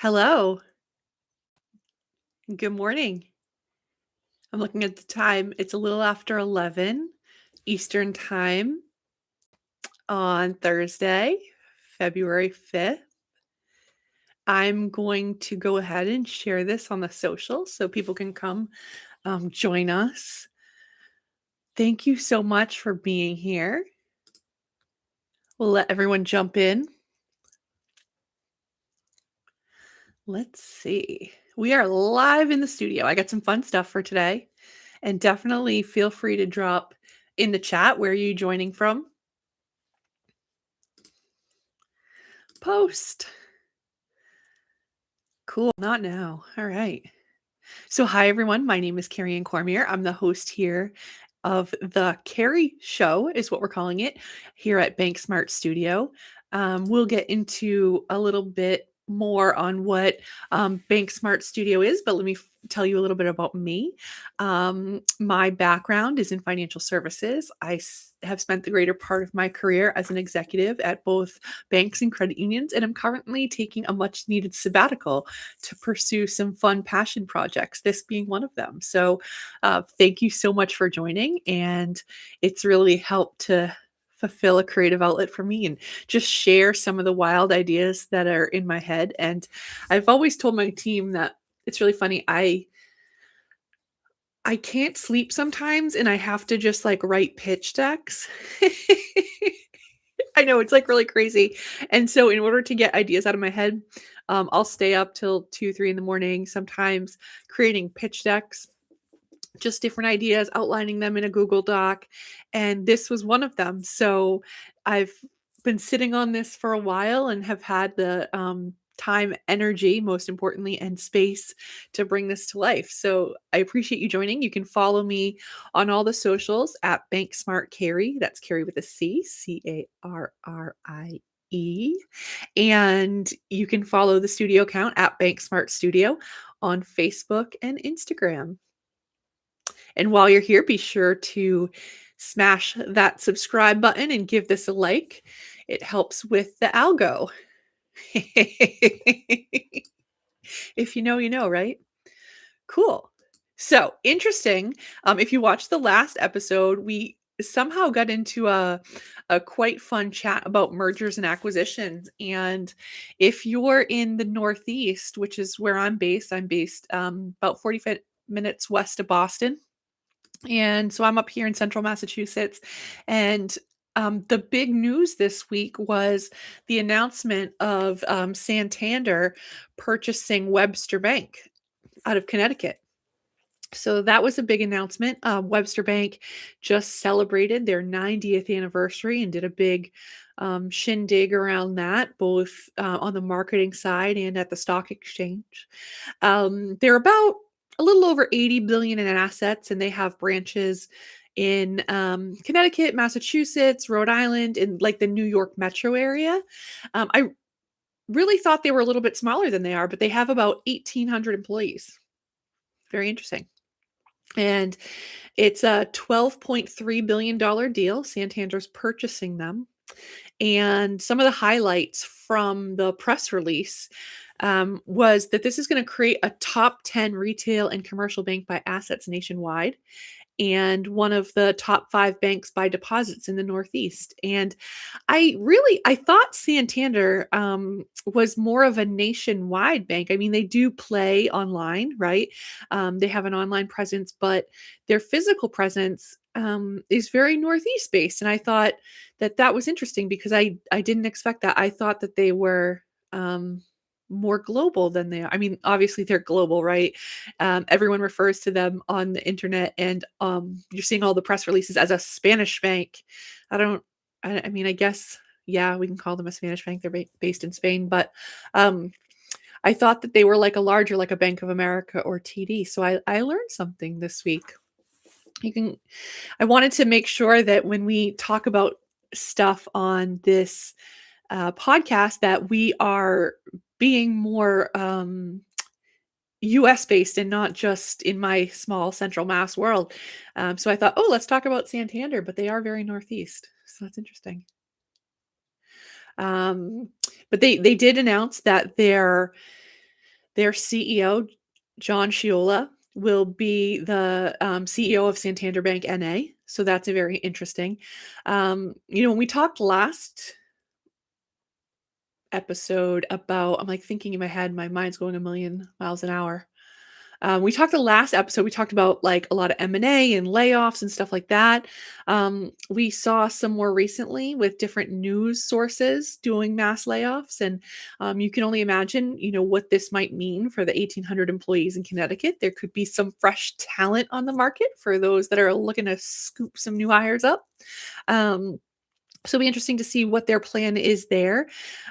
Hello. Good morning. I'm looking at the time. It's a little after 11 Eastern time on Thursday, February 5th. I'm going to go ahead and share this on the social so people can come join us. Thank you so much for being here. We'll let everyone jump in. Let's see. We are live in the studio. I got some fun stuff for today. And definitely feel free to drop in the chat where you're joining from. Post. Cool. Not now. All right. So, hi, everyone. My name is CarrieAnne Cormier. I'm the host here of the Carrie Show, is what we're calling it here at Bank Smart Studio. We'll get into a little bit more on what Bank Smart Studio is, but let me tell you a little bit about me. My background is in financial services. I have spent the greater part of my career as an executive at both banks and credit unions, and I'm currently taking a much needed sabbatical to pursue some fun passion projects, this being one of them. So thank you so much for joining. And it's really helped to fulfill a creative outlet for me and just share some of the wild ideas that are in my head. And I've always told my team that it's really funny. I can't sleep sometimes and I have to just like write pitch decks. I know it's like really crazy. And so in order to get ideas out of my head, I'll stay up till 2, 3 in the morning, sometimes creating pitch decks, just different ideas, outlining them in a Google Doc. And this was one of them. So I've been sitting on this for a while and have had the time, energy, most importantly, and space to bring this to life. So I appreciate you joining. You can follow me on all the socials at Bank Smart Carrie. That's Carrie with a C, Carrie. And you can follow the studio account at Bank Smart Studio on Facebook and Instagram. And while you're here, be sure to smash that subscribe button and give this a like. It helps with the algo. If you know, you know, right? Cool. So interesting. If you watched the last episode, we somehow got into a quite fun chat about mergers and acquisitions. And if you're in the Northeast, which is where I'm based about 45 minutes west of Boston. And so I'm up here in central Massachusetts. And the big news this week was the announcement of Santander purchasing Webster Bank out of Connecticut. So that was a big announcement. Webster Bank just celebrated their 90th anniversary and did a big shindig around that, both on the marketing side and at the stock exchange. They're about a little over 80 billion in assets, and they have branches in Connecticut, Massachusetts, Rhode Island, and like the New York metro area. I really thought they were a little bit smaller than they are, but they have about 1,800 employees. Very interesting. And it's a $12.3 billion deal. Santander's purchasing them. And some of the highlights from the press release was that this is going to create a top 10 retail and commercial bank by assets nationwide, and one of the top 5 banks by deposits in the Northeast. And I thought Santander was more of a nationwide bank. I mean, they do play online, right? They have an online presence, but their physical presence is very Northeast based. And I thought that was interesting because I didn't expect that. I thought that they were more global than they are. I mean, obviously they're global, right? Everyone refers to them on the internet, and you're seeing all the press releases as a Spanish bank. I mean, I guess, yeah, we can call them a Spanish bank. They're based in Spain, but I thought that they were like a Bank of America or TD. So I learned something this week. I wanted to make sure that when we talk about stuff on this podcast, that we are being more US based and not just in my small central Mass world. So I thought, let's talk about Santander, but they are very Northeast. So that's interesting. But they did announce that they're Their CEO, John Shiola, will be the CEO of Santander Bank NA. So that's a very interesting. When we talked last episode about, I'm like thinking in my head, my mind's going a million miles an hour. We talked the last episode, we talked about like a lot of M&A and layoffs and stuff like that. We saw some more recently with different news sources doing mass layoffs. And you can only imagine, what this might mean for the 1,800 employees in Connecticut. There could be some fresh talent on the market for those that are looking to scoop some new hires up. Um, so it'll be interesting to see what their plan is there.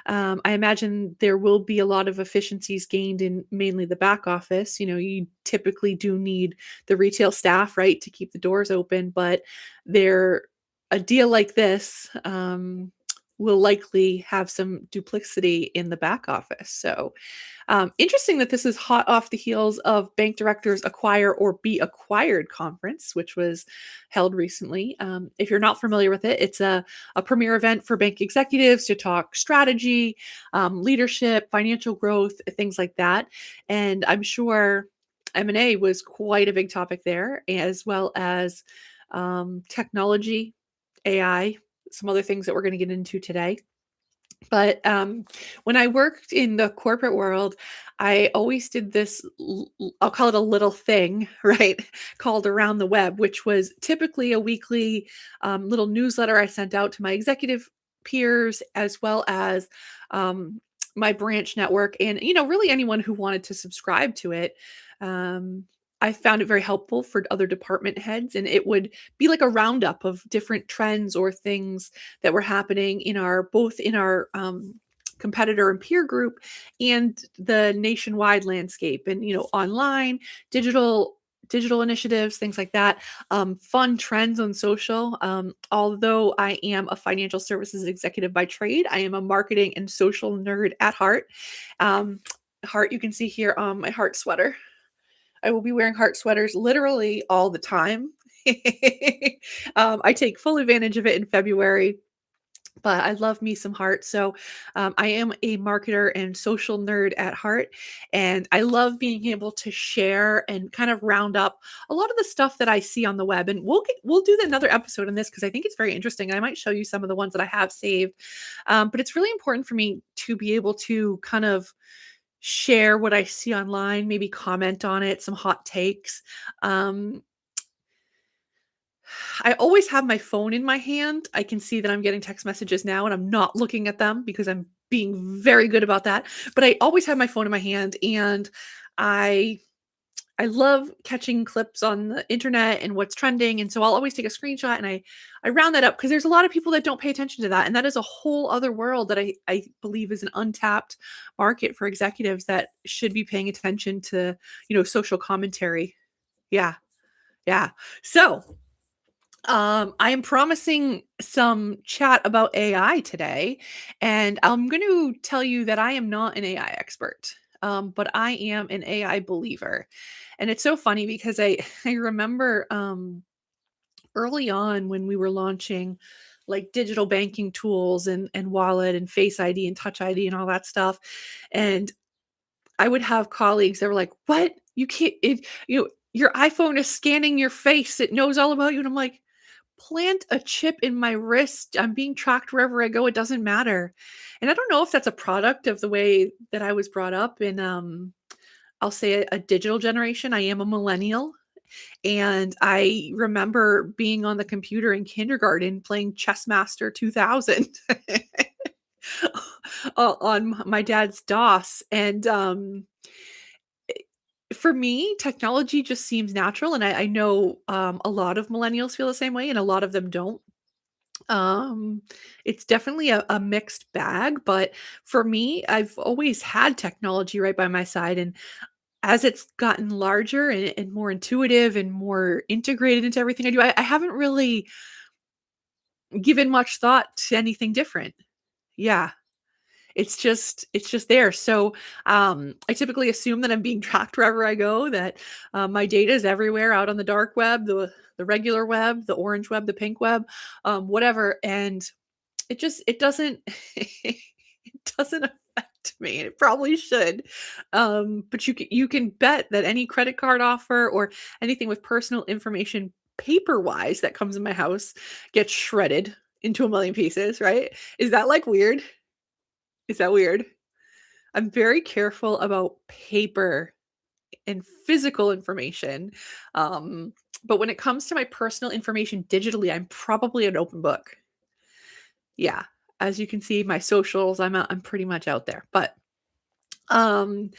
I imagine there will be a lot of efficiencies gained in mainly the back office. You typically do need the retail staff, right, to keep the doors open, but there a deal like this will likely have some duplicity in the back office. So interesting that this is hot off the heels of Bank Directors Acquire or Be Acquired conference, which was held recently. If you're not familiar with it, it's a premier event for bank executives to talk strategy, leadership, financial growth, things like that. And I'm sure M&A was quite a big topic there, as well as technology, AI, some other things that we're going to get into today. But when I worked in the corporate world, I always did this, I'll call it a little thing, right? Called Around the Web, which was typically a weekly little newsletter I sent out to my executive peers as well as my branch network and, really anyone who wanted to subscribe to it. Um, I found it very helpful for other department heads, and it would be like a roundup of different trends or things that were happening in our competitor and peer group and the nationwide landscape and online digital initiatives, things like that. Fun trends on social. Although I am a financial services executive by trade, I am a marketing and social nerd at heart. Heart, you can see here on my heart sweater. I will be wearing heart sweaters literally all the time. I take full advantage of it in February, but I love me some heart. So I am a marketer and social nerd at heart. And I love being able to share and kind of round up a lot of the stuff that I see on the web. And we'll do another episode on this because I think it's very interesting. And I might show you some of the ones that I have saved. But it's really important for me to be able to kind of share what I see online, maybe comment on it, some hot takes. Um, I always have my phone in my hand. I can see that I'm getting text messages now and I'm not looking at them because I'm being very good about that. But I always have my phone in my hand and I I love catching clips on the internet and what's trending. And so I'll always take a screenshot and I round that up because there's a lot of people that don't pay attention to that. And that is a whole other world that I believe is an untapped market for executives that should be paying attention to, social commentary. Yeah. Yeah. So I am promising some chat about AI today, and I'm going to tell you that I am not an AI expert, but I am an AI believer. And it's so funny because I remember early on when we were launching like digital banking tools and wallet and face ID and touch ID and all that stuff, and I would have colleagues that were like, "What? You can't? Your iPhone is scanning your face. It knows all about you." And I'm like, plant a chip in my wrist. I'm being tracked wherever I go. It doesn't matter. And I don't know if that's a product of the way that I was brought up in, I'll say a digital generation. I am a millennial. And I remember being on the computer in kindergarten playing Chessmaster 2000 on my dad's DOS. And for me, technology just seems natural. And I know a lot of millennials feel the same way, and a lot of them don't. It's definitely a mixed bag, but for me, I've always had technology right by my side. And as it's gotten larger and more intuitive and more integrated into everything I do, I haven't really given much thought to anything different. Yeah. It's just there. So I typically assume that I'm being tracked wherever I go, that my data is everywhere out on the dark web, the regular web, the orange web, the pink web, whatever. And it doesn't it doesn't affect me, and it probably should. But you can bet that any credit card offer or anything with personal information paper-wise that comes in my house gets shredded into a million pieces, right? Is that, like, weird? Is that weird? I'm very careful about paper and physical information, um, but when it comes to my personal information digitally, I'm probably an open book. Yeah, as you can see, my socials, I'm pretty much out there, but, um,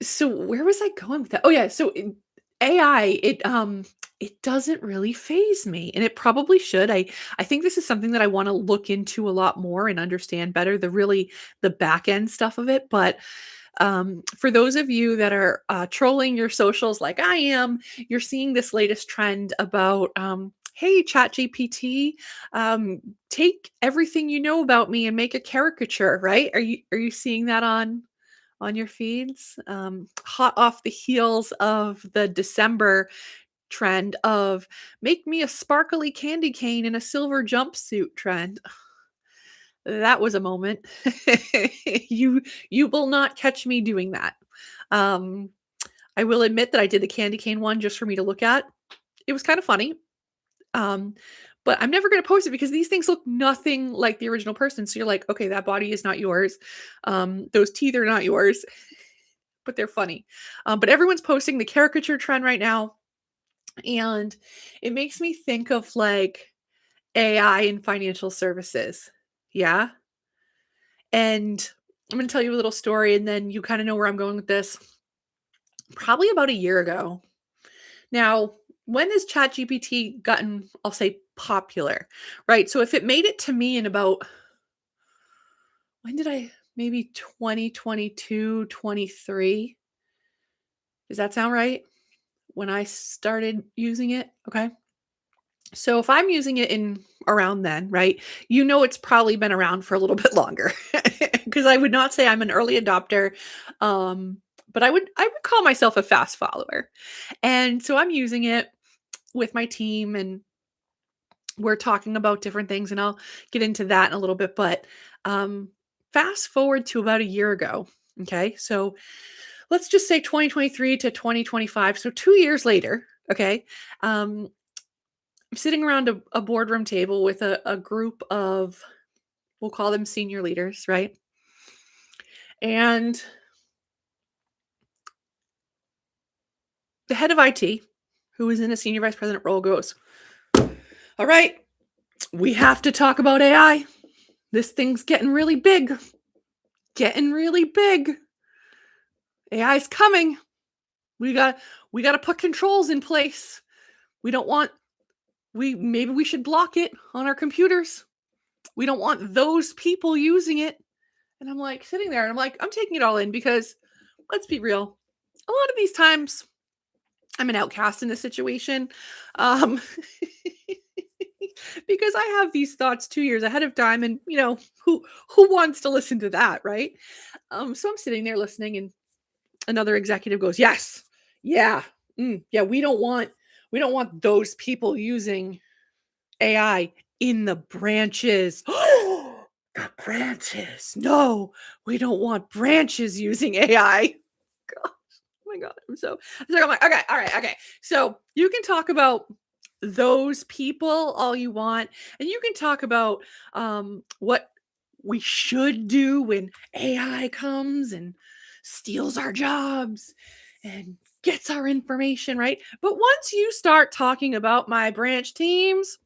so where was I going with that? Oh, yeah, so in AI, it doesn't really phase me, and it probably should. I think this is something that I wanna look into a lot more and understand better, the back end stuff of it, but for those of you that are trolling your socials like I am, you're seeing this latest trend about, hey, ChatGPT, take everything you know about me and make a caricature, right? Are you seeing that on your feeds? Hot off the heels of the December trend of make me a sparkly candy cane in a silver jumpsuit trend. That was a moment. You will not catch me doing that. Um, I will admit that I did the candy cane one just for me to look at. It was kinda funny, um, but I'm never gonna post it because these things look nothing like the original person, so you're like, "Okay, that body is not yours. Those teeth are not yours," but they're funny. But everyone's posting the caricature trend right now, and it makes me think of, like, AI in financial services. Yeah? And I'm gonna tell you a little story, and then you kinda know where I'm going with this. Probably about a year ago. Now, when has ChatGPT gotten, I'll say, popular, right? So if it made it to me in about when did I maybe 2022, 23? Does that sound right? When I started using it? Okay. So if I'm using it in around then, right? You know it's probably been around for a little bit longer because I would not say I'm an early adopter, um, but I would call myself a fast follower. And so I'm using it with my team and we're talking about different things and I'll get into that in a little bit, but um fast forward to about a year ago. Okay? So let's just say 2023 to 2025. So 2 years later, okay? Um I'm sitting around a boardroom table with a group of, we'll call them senior leaders, right? And the head of IT, who is in a senior vice president role, goes, all right, we have to talk about AI. This thing's getting really big, getting really big. AI's coming. We got we got to put controls in place. We don't want we maybe we should block it on our computers. We don't want those people using it. And I'm like sitting there and I'm like, I'm taking it all in because let's be real. A lot of these times I'm an outcast in this situation. Um, because I have these thoughts 2 years ahead of time and who wants to listen to that, right? So I'm sitting there listening and another executive goes, "Yes. Yeah. Yeah, we don't want those people using AI in the branches." The branches. No, we don't want branches using AI. Oh my god, I'm like, okay, all right, okay. So you can talk about those people all you want, and you can talk about what we should do when AI comes and steals our jobs and gets our information, right? But once you start talking about my branch teams,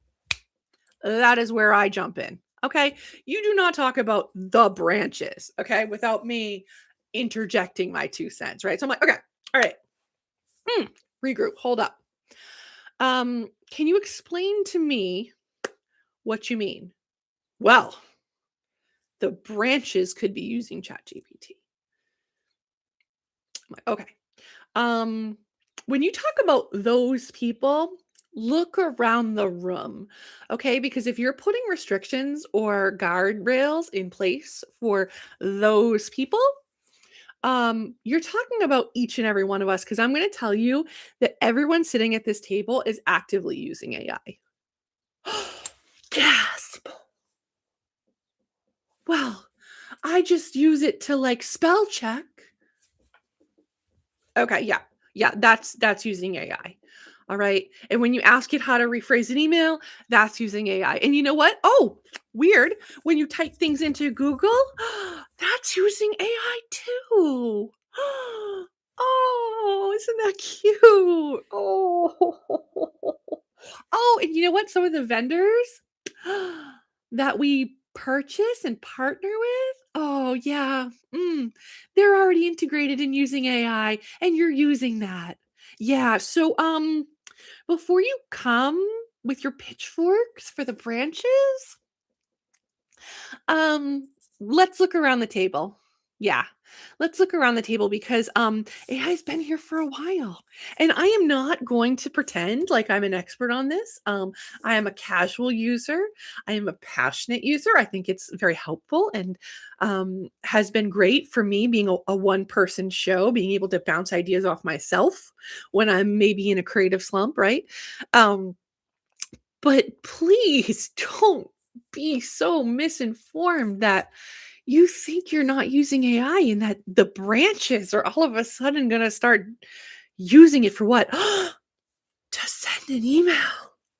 that is where I jump in. Okay. You do not talk about the branches, okay, without me interjecting my 2 cents, right? So I'm like, okay, all right, regroup, hold up. Can you explain to me what you mean? Well, the branches could be using ChatGPT. I'm like, okay. Um, when you talk about those people, look around the room, okay? Because if you're putting restrictions or guardrails in place for those people, you're talking about each and every one of us. Because I'm going to tell you that everyone sitting at this table is actively using AI. Gasp. Well, I just use it to, like, spell check. Okay, yeah. Yeah, that's using AI. All right, and when you ask it how to rephrase an email, that's using AI, and you know what? Oh, weird, when you type things into Google, that's using AI too. Oh, isn't that cute? Oh. Oh, and you know what? Some of the vendors that we purchase and partner with, oh, yeah, they're already integrated in using AI, and you're using that. Yeah, so, before you come with your pitchforks for the branches, um, let's look around the table. Yeah. Let's look around the table because AI's been here for a while. And I am not going to pretend like I'm an expert on this. I am a casual user. I am a passionate user. I think it's very helpful and has been great for me being a one person show, being able to bounce ideas off myself when I'm maybe in a creative slump, right? Um, but please don't be so misinformed that you think you're not using AI and that the branches are all of a sudden gonna start using it for what? To send an email.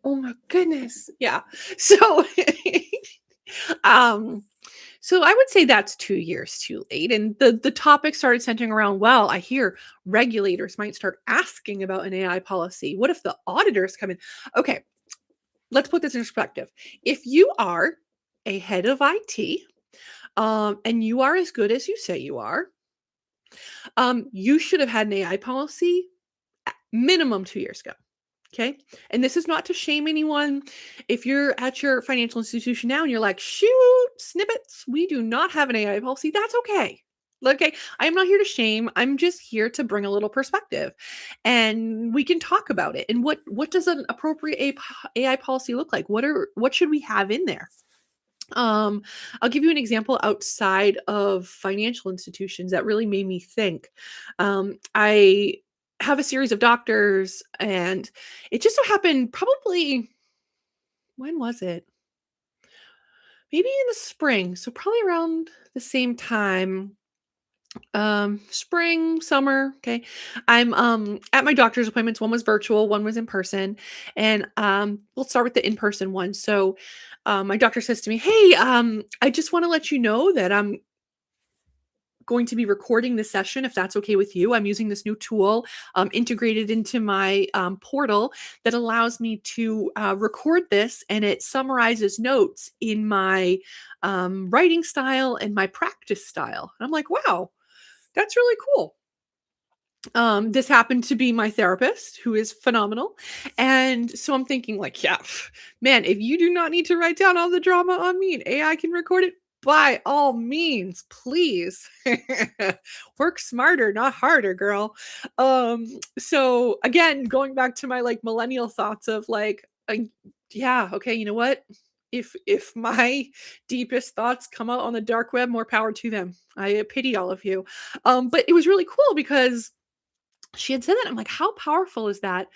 Oh my goodness. Yeah. So, um, so I would say that's 2 years too late, and the topic started centering around, well, I hear regulators might start asking about an AI policy. What if the auditors come in? Okay, let's put this in perspective. If you are a head of IT, and you are as good as you say you are, you should have had an AI policy minimum 2 years ago. Okay. And this is not to shame anyone. If you're at your financial institution now and you're like, shoot, snippets, we do not have an AI policy, that's okay. Okay. I am not here to shame. I'm just here to bring a little perspective and we can talk about it. And what does an appropriate AI policy look like? What should we have in there? Um, I'll give you an example outside of financial institutions that really made me think. I have a series of doctors, and it just so happened probably when was it? Maybe in the spring. So probably around the same time, spring, summer. Okay. I'm at my doctor's appointments. One was virtual, one was in person. And we'll start with the in-person one. So my doctor says to me, hey, I just want to let you know that I'm going to be recording this session if that's okay with you. I'm using this new tool integrated into my portal that allows me to record this, and it summarizes notes in my writing style and my practice style. And I'm like, wow, that's really cool. This happened to be my therapist, who is phenomenal. And so I'm thinking, like, yeah, man, if you do not need to write down all the drama on me and AI can record it, by all means, please work smarter, not harder, girl. So again, going back to my like millennial thoughts of like, yeah, okay, you know what? If my deepest thoughts come out on the dark web, more power to them. I pity all of you. But it was really cool because she had said that. I'm like, how powerful is that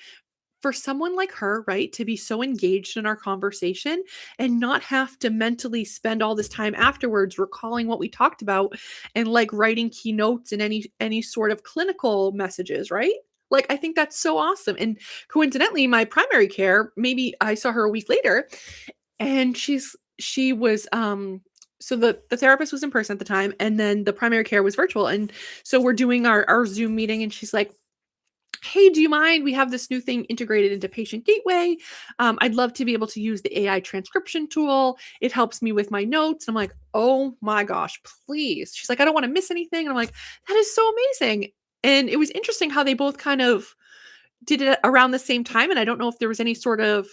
for someone like her, right? To be so engaged in our conversation and not have to mentally spend all this time afterwards recalling what we talked about and like writing keynotes and any sort of clinical messages, right? Like I think that's so awesome. And coincidentally, my primary care, maybe I saw her a week later and she was so the therapist was in person at the time and then the primary care was virtual. And so we're doing our Zoom meeting and she's like, hey, do you mind? We have this new thing integrated into Patient Gateway. I'd love to be able to use the AI transcription tool. It helps me with my notes. I'm like, oh my gosh, please. She's like, I don't want to miss anything. And I'm like, that is so amazing. And it was interesting how they both kind of did it around the same time. And I don't know if there was any sort of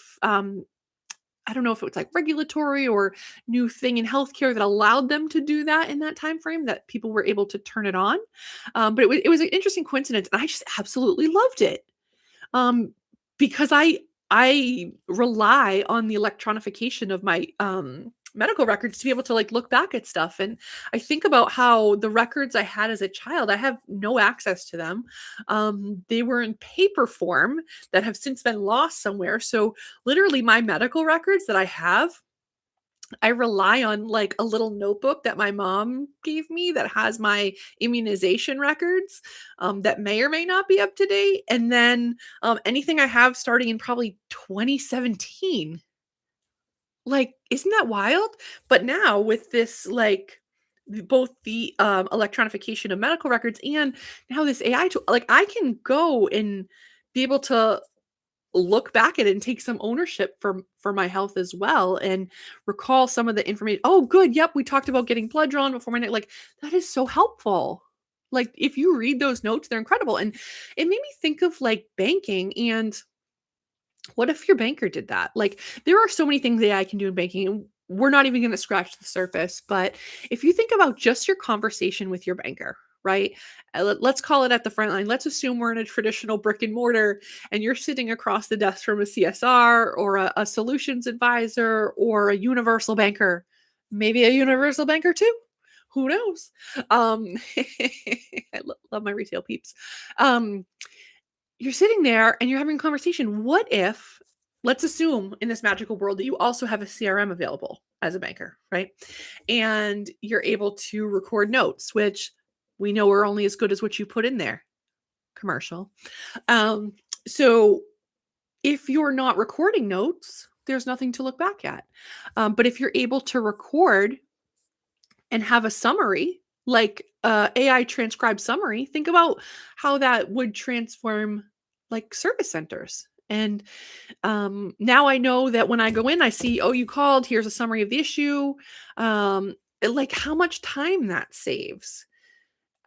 I don't know if it was like regulatory or new thing in healthcare that allowed them to do that in that time frame that people were able to turn it on. But it was an interesting coincidence, and I just absolutely loved it. Um, because I rely on the electronification of my, medical records to be able to, like, look back at stuff, and I think about how the records I had as a child, I have no access to them. They were in paper form that have since been lost somewhere, so literally my medical records that I have I rely on, like, a little notebook that my mom gave me that has my immunization records, that may or may not be up to date, and then, anything I have starting in probably 2017. Like, isn't that wild? But now with this, like, both the, electronification of medical records and now this AI tool, like, I can go and be able to look back at it and take some ownership for my health as well and recall some of the information. Oh, good. Yep, we talked about getting blood drawn before my night. Like, that is so helpful. Like, if you read those notes, they're incredible. And it made me think of like banking and what if your banker did that? Like, there are so many things AI can do in banking, and we're not even going to scratch the surface. But if you think about just your conversation with your banker, right? Let's call it at the front line. Let's assume we're in a traditional brick and mortar, and you're sitting across the desk from a CSR or a solutions advisor or a universal banker, maybe a universal banker too. Who knows? I love my retail peeps. Um, you're sitting there and you're having a conversation. What if, let's assume in this magical world that you also have a CRM available as a banker, right? And you're able to record notes, which we know are only as good as what you put in there. Commercial. Um, so if you're not recording notes, there's nothing to look back at. But if you're able to record and have a summary, like AI transcribed summary, think about how that would transform like service centers. And now I know that when I go in, I see, oh, you called, here's a summary of the issue. Like how much time that saves.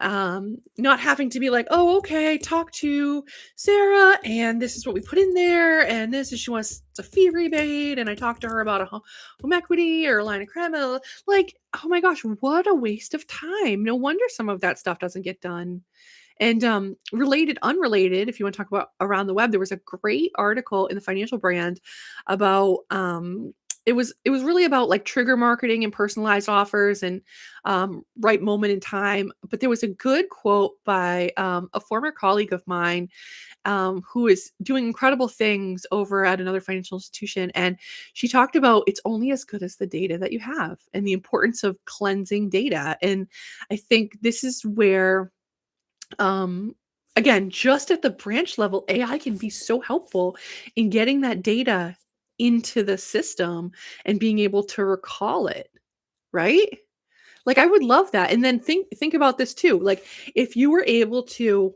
Not having to be like, oh, okay, talk to Sarah, and this is what we put in there, and this is she wants a fee rebate, and I talked to her about a home equity or a line of credit. Like, oh my gosh, what a waste of time. No wonder some of that stuff doesn't get done. And unrelated, if you want to talk about around the web, there was a great article in the Financial Brand about it was really about like trigger marketing and personalized offers and right moment in time. But there was a good quote by a former colleague of mine who is doing incredible things over at another financial institution. And she talked about it's only as good as the data that you have and the importance of cleansing data. And I think this is where again, just at the branch level, AI can be so helpful in getting that data into the system and being able to recall it, right? Like I would love that. And then think about this too. Like if you were able to,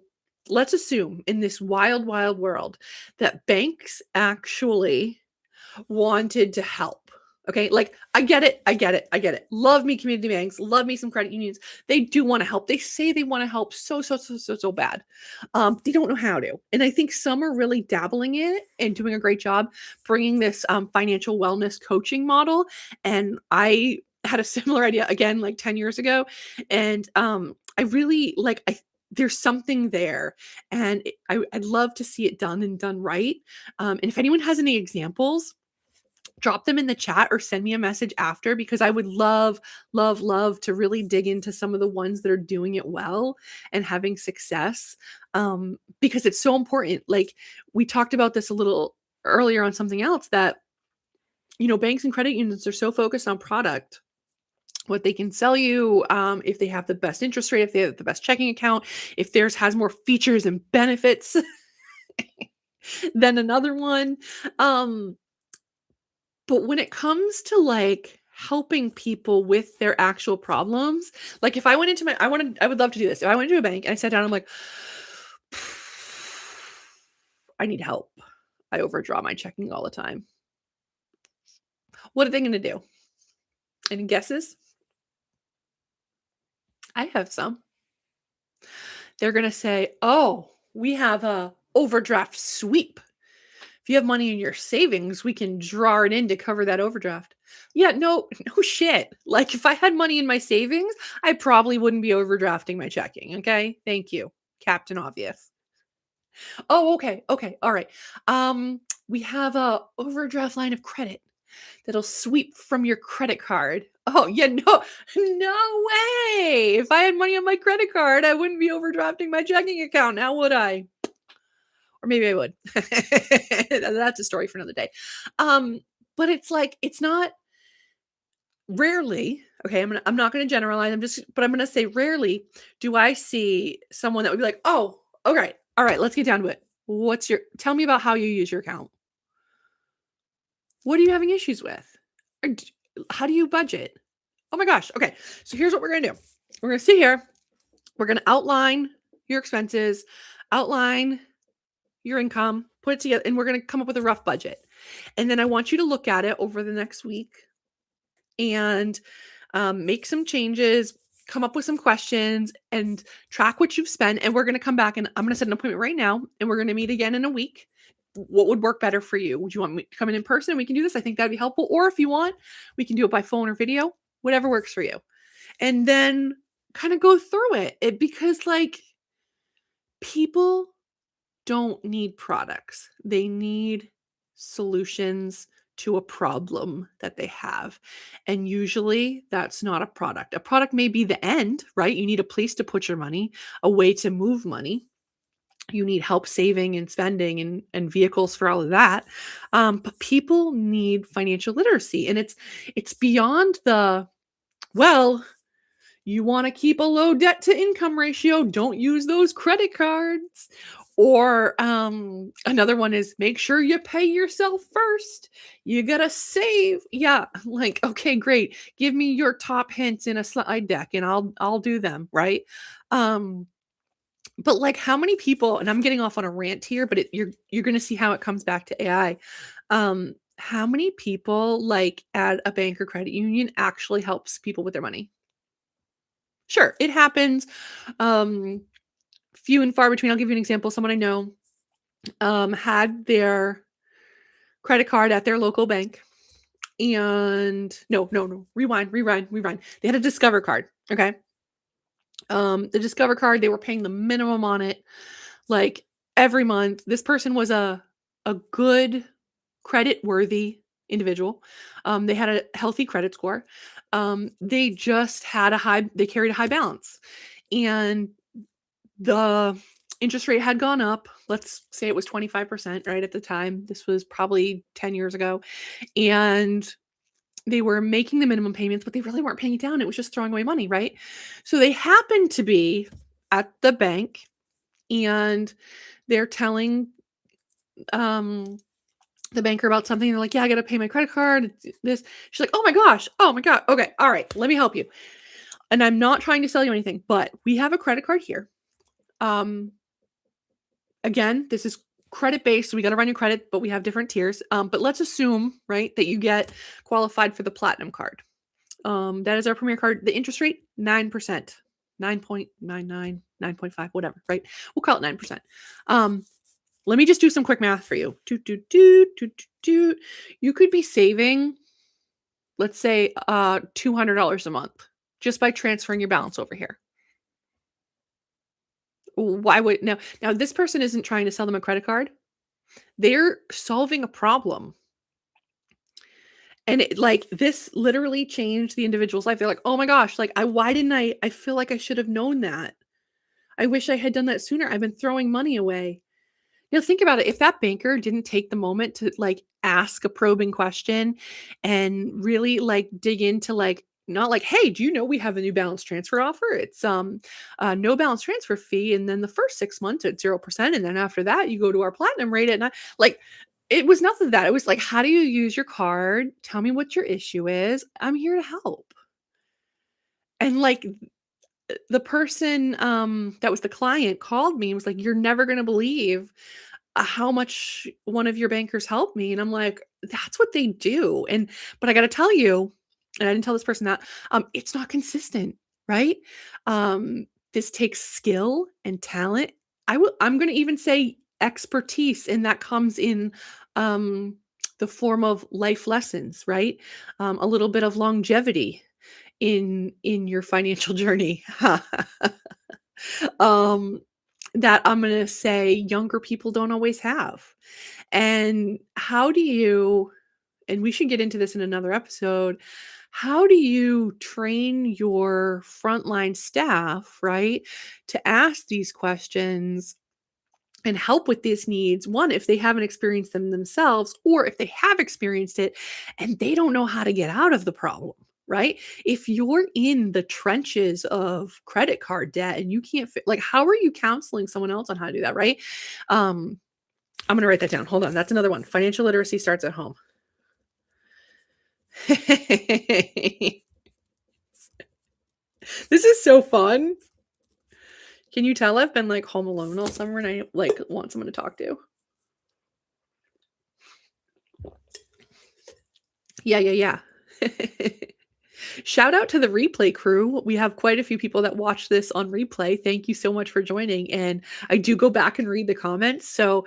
let's assume in this wild wild world that banks actually wanted to help. Okay, like I get it, I get it, I get it. Love me community banks, love me some credit unions. They do want to help. They say they want to help so bad. They don't know how to. And I think some are really dabbling in it and doing a great job bringing this financial wellness coaching model. And I had a similar idea again like 10 years ago, and I really like there's something there, and I'd love to see it done and done right. And if anyone has any examples, drop them in the chat or send me a message after because I would love, love, love to really dig into some of the ones that are doing it well and having success. Because it's so important. Like we talked about this a little earlier on something else that, banks and credit unions are so focused on product, what they can sell you, if they have the best interest rate, if they have the best checking account, if theirs has more features and benefits than another one. Um, But when it comes to, like, helping people with their actual problems, like, if I went into my I would love to do this. If I went into a bank and I sat down, I'm like, "I need help. I overdraw my checking all the time." What are they gonna do? Any guesses? I have some. They're gonna say, "Oh, we have a overdraft sweep. If you have money in your savings, we can draw it in to cover that overdraft." Yeah, no, no shit. Like if I had money in my savings, I probably wouldn't be overdrafting my checking. Okay. Thank you, Captain Obvious. Oh, okay. Okay. All right. We have a overdraft line of credit that'll sweep from your credit card. Oh, yeah, no, no way. If I had money on my credit card, I wouldn't be overdrafting my checking account. Now would I? Or maybe I would. That's a story for another day. Um, but it's like, it's not, rarely, okay, I'm not gonna generalize, I'm gonna say rarely do I see someone that would be like, "Oh, okay, alright, let's get down to it. Tell me about how you use your account. What are you having issues with? Or d How do you budget? Oh my gosh, okay, so here's what we're gonna do. We're gonna sit here, we're gonna outline your expenses, outline your income, put it together, and we're gonna come up with a rough budget. And then I want you to look at it over the next week and make some changes, come up with some questions, and track what you've spent. And we're going to come back and I'm going to set an appointment right now and we're going to meet again in a week. What would work better for you? Would you want me to come in person? We can do this. I think that'd be helpful. Or if you want, we can do it by phone or video, whatever works for you. And then kind of go through because like people don't need products. They need solutions to a problem that they have. And usually that's not a product. A product may be the end, right? You need a place to put your money, a way to move money. You need help saving and spending and vehicles for all of that. But people need financial literacy. And it's beyond well, you want to keep a low debt to income ratio, don't use those credit cards. Or another one is make sure you pay yourself first. You gotta save. Yeah, like okay, great. Give me your top hints in a slide deck, and I'll do them right. Um, but like, how many people? And I'm getting off on a rant here, but you're gonna see how it comes back to AI. How many people like at a bank or credit union actually helps people with their money? Sure, it happens. Um, Few and far between. I'll give you an example. Someone I know had their credit card at their local bank, and no, rewind. They had a Discover card. Okay. The Discover card, they were paying the minimum on it, like every month. This person was a good credit worthy individual. They had a healthy credit score. They carried a high balance. And the interest rate had gone up. Let's say it was 25%, right, at the time. This was probably 10 years ago. And they were making the minimum payments, but they really weren't paying it down. It was just throwing away money, right? So they happened to be at the bank and they're telling um the banker about something. They're like, "Yeah, I got to pay my credit card. This." She's like, "Oh my gosh. Oh my god. Okay. All right. Let me help you." And I'm not trying to sell you anything, but we have a credit card here. Um Again, this is credit based, so we gotta run your credit, but we have different tiers. But let's assume, right, that you get qualified for the platinum card. That is our premier card. The interest rate, 9%, 9.99, 9.5, whatever, right? We'll call it 9%. Um, Let me just do some quick math for you. You could be saving, let's say, $200 a month just by transferring your balance over here. Why would now this person isn't trying to sell them a credit card. They're solving a problem. And this literally changed the individual's life. They're like, "Oh my gosh, like why didn't I feel like I should have known that. I wish I had done that sooner. I've been throwing money away." Think about it. If that banker didn't take the moment to ask a probing question and really dig into not like, "Hey, do you know we have a new balance transfer offer? It's a no balance transfer fee, and then the first 6 months at 0%, and then after that you go to our platinum rate at nine." It was nothing of that. It was like, "How do you use your card? Tell me what your issue is. I'm here to help." And the person that was the client called me and was like, "You're never gonna believe how much one of your bankers helped me." And I'm like, "That's what they do." But I got to tell you, and I didn't tell this person that it's not consistent, right? This takes skill and talent. I'm going to even say expertise, and that comes in um, the form of life lessons, right? A little bit of longevity in your financial journey. um, that I'm going to say younger people don't always have. And how do you, and we should get into this in another episode, how do you train your frontline staff, right, to ask these questions and help with these needs? One, if they haven't experienced them themselves, or if they have experienced it and they don't know how to get out of the problem. right? If you're in the trenches of credit card debt and you can't like, how are you counseling someone else on how to do that, right? Um, I'm gonna write that down. Hold on. That's another one. Financial literacy starts at home. This is so fun. Can you tell I've been like home alone all summer and I like want someone to talk to? Yeah, yeah, yeah. Shout out to the replay crew. We have quite a few people that watch this on replay. Thank you so much for joining. And I do go back and read the comments. So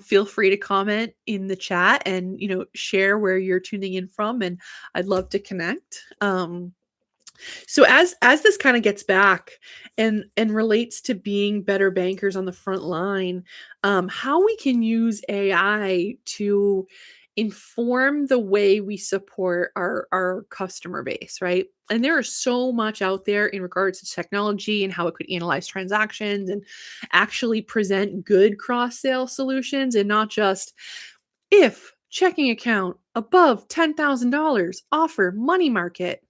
feel free to comment in the chat and, share where you're tuning in from. And I'd love to connect. So as this kind of gets back and relates to being better bankers on the front line, how we can use AI to inform the way we support our customer base, right? And there is so much out there in regards to technology and how it could analyze transactions and actually present good cross sale solutions and not just if checking account above $10,000 offer money market,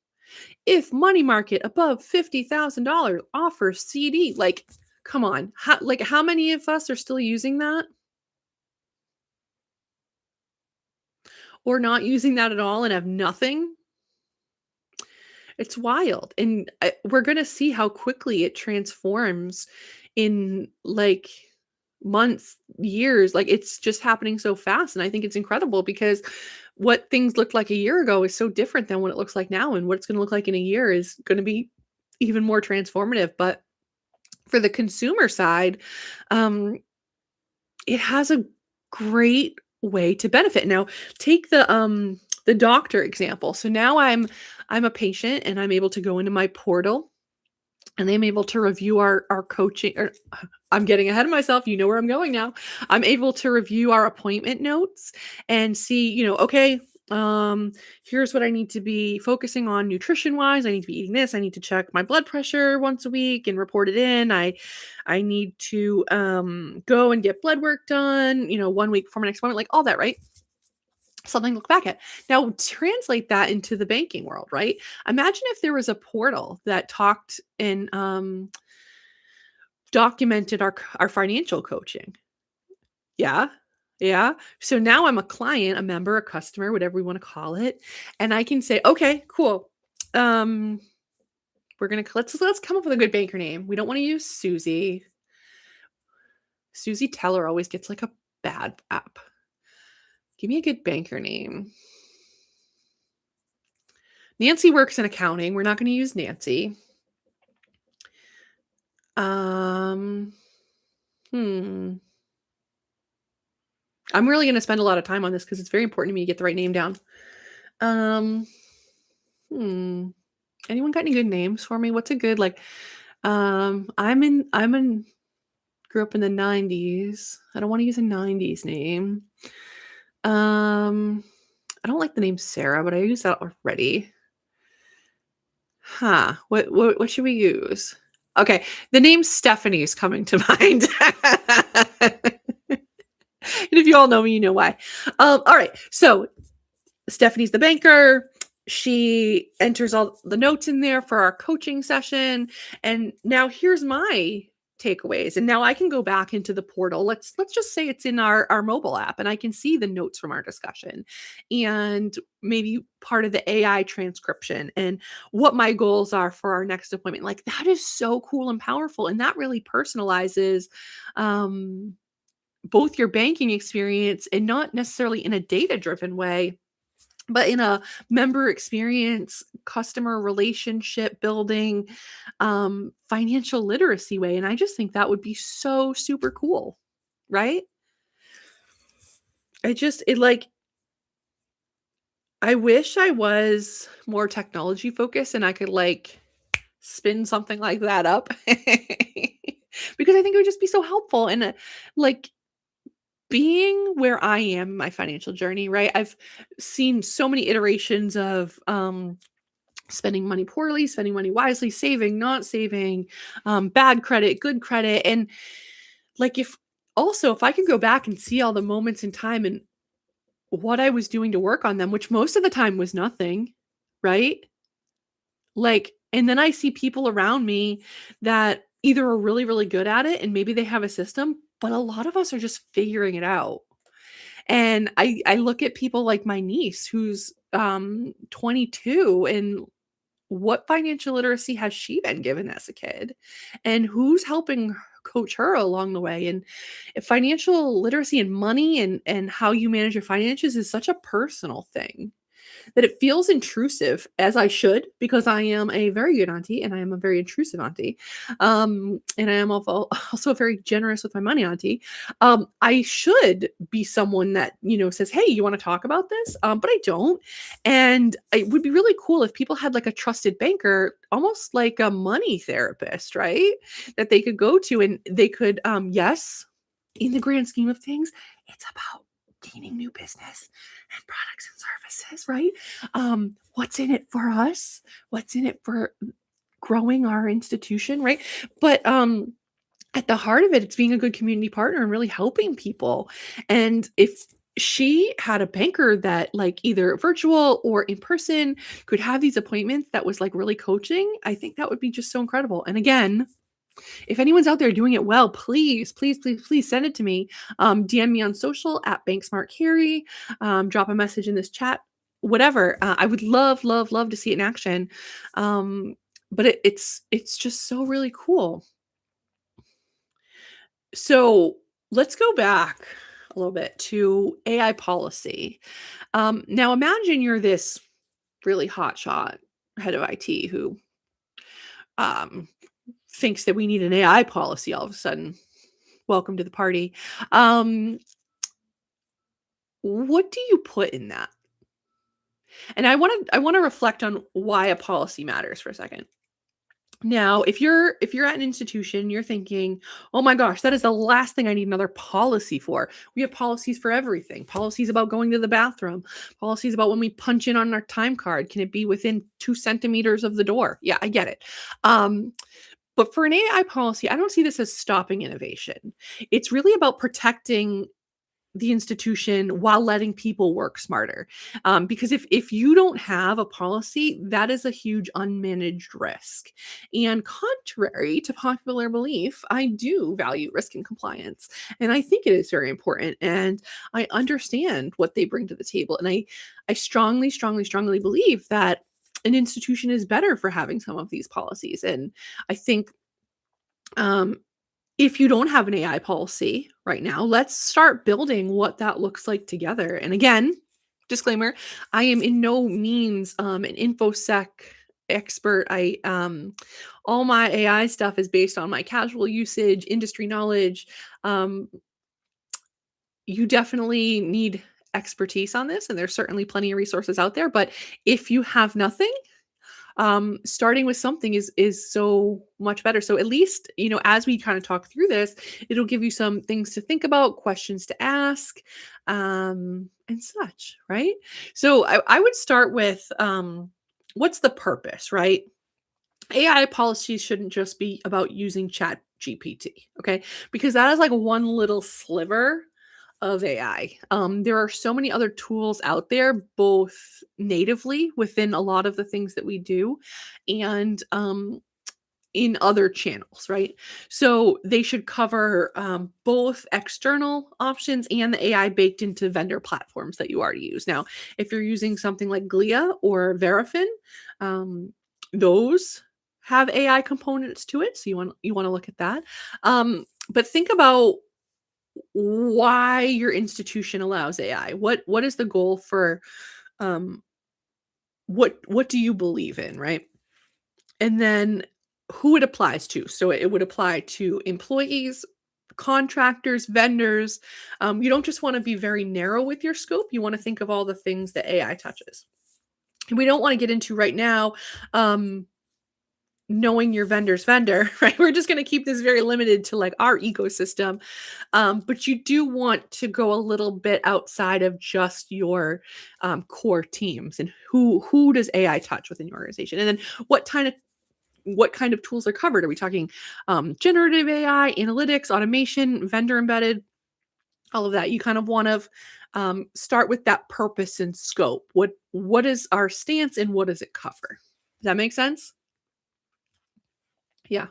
if money market above $50,000 offers CD. Like, come on. How many of us are still using that or not using that at all and have nothing? It's wild. And we're going to see how quickly it transforms in like months, years. Like, it's just happening so fast. And I think it's incredible because what things looked like a year ago is so different than what it looks like now. And what it's going to look like in a year is going to be even more transformative. But for the consumer side, um, it has a great way to benefit. Now, take the doctor example. So now I'm a patient and I'm able to go into my portal and I'm able to review our coaching or I'm getting ahead of myself. You know where I'm going now. I'm able to review our appointment notes and see, okay, here's what I need to be focusing on nutrition wise. I need to be eating this. I need to check my blood pressure once a week and report it in. I need to go and get blood work done, 1 week before my next appointment, like all that, right? Something to look back at. Now, translate that into the banking world, right? Imagine if there was a portal that talked and documented our financial coaching. Yeah. Yeah. So now I'm a client, a member, a customer, whatever we want to call it, and I can say, "Okay, cool. Um we're going to let's come up with a good banker name. We don't want to use Susie. Susie Teller always gets like a bad app. Give me a good banker name. Nancy works in accounting. We're not going to use Nancy. Hmm. I'm really going to spend a lot of time on this because it's very important to me to get the right name down. Hmm. Anyone got any good names for me? What's a good grew up in the 90s. I don't want to use a 90s name. I don't like the name Sarah, but I used that already. Huh. What should we use? Okay, the name Stephanie is coming to mind. And if you all know me, you know why. All right. So Stephanie's the banker. She enters all the notes in there for our coaching session. And now here's my takeaways. And now I can go back into the portal. Let's just say it's in our mobile app and I can see the notes from our discussion and maybe part of the AI transcription and what my goals are for our next appointment. Like, that is so cool and powerful. And that really personalizes both your banking experience and not necessarily in a data-driven way, but in a member experience, customer relationship building, financial literacy way. And I just think that would be so super cool, right? I wish I was more technology focused and I could spin something like that up because I think it would just be so helpful. And like, being where I am in my financial journey, right? I've seen so many iterations of spending money poorly, spending money wisely, saving, not saving, bad credit, good credit. And like, if I could go back and see all the moments in time and what I was doing to work on them, which most of the time was nothing, right? Like, and then I see people around me that either are really, really good at it and maybe they have a system, but a lot of us are just figuring it out. And I look at people like my niece who's 22, and what financial literacy has she been given as a kid? And who's helping coach her along the way? And financial literacy and money and how you manage your finances is such a personal thing that it feels intrusive, as I should, because I am a very good auntie and I am a very intrusive auntie. And I am also a very generous with my money auntie. I should be someone that, says, hey, you want to talk about this? But I don't. And it would be really cool if people had like a trusted banker, almost like a money therapist, right? That they could go to and they could, yes, in the grand scheme of things, it's about gaining new business and products and services, right? What's in it for us? What's in it for growing our institution, right? But at the heart of it, it's being a good community partner and really helping people. And if she had a banker that like either virtual or in person could have these appointments that was like really coaching, I think that would be just so incredible. And again, if anyone's out there doing it well, please, please, please, please send it to me. DM me on social at BanksmartCarrie. Drop a message in this chat, whatever. I would love, love, love to see it in action. But it's just so really cool. So let's go back a little bit to AI policy. Now imagine you're this really hotshot head of IT who um, thinks that we need an AI policy all of a sudden. Welcome to the party. What do you put in that? And I want to reflect on why a policy matters for a second. Now, if you're at an institution, you're thinking, "Oh my gosh, that is the last thing I need another policy for." We have policies for everything. Policies about going to the bathroom, policies about when we punch in on our time card. Can it be within 2 centimeters of the door? Yeah, I get it. Um, But for an AI policy, I don't see this as stopping innovation. It's really about protecting the institution while letting people work smarter. Because if you don't have a policy, that is a huge unmanaged risk. And contrary to popular belief, I do value risk and compliance, and I think it is very important. And I understand what they bring to the table, and I strongly, strongly, strongly believe that an institution is better for having some of these policies. And I think um, if you don't have an AI policy right now, let's start building what that looks like together. And again, disclaimer, I am in no means an infosec expert. I All my AI stuff is based on my casual usage, industry knowledge. Um, you definitely need expertise on this, and there's certainly plenty of resources out there. But if you have nothing, starting with something is so much better. So at least, as we kind of talk through this, it'll give you some things to think about, questions to ask, and such, right? So I would start with what's the purpose, right? AI policies shouldn't just be about using Chat GPT, okay? Because that is like one little sliver of AI. There are so many other tools out there, both natively within a lot of the things that we do and in other channels, right? So they should cover both external options and the AI baked into vendor platforms that you already use. Now, if you're using something like Glia or Verifin, those have AI components to it. So you want to look at that. But think about why your institution allows AI. What is the goal for um what do you believe in, right? And then who it applies to. So it would apply to employees, contractors, vendors. You don't just want to be very narrow with your scope. You want to think of all the things that AI touches. And we don't want to get into right now knowing your vendor's vendor, right? We're just going to keep this very limited to like our ecosystem. But you do want to go a little bit outside of just your core teams, and who does AI touch within your organization, and then what kind of tools are covered. Are we talking generative AI, analytics, automation, vendor embedded, all of that? You kind of want to start with that purpose and scope. What is our stance and what does it cover? that make sense? Yeah.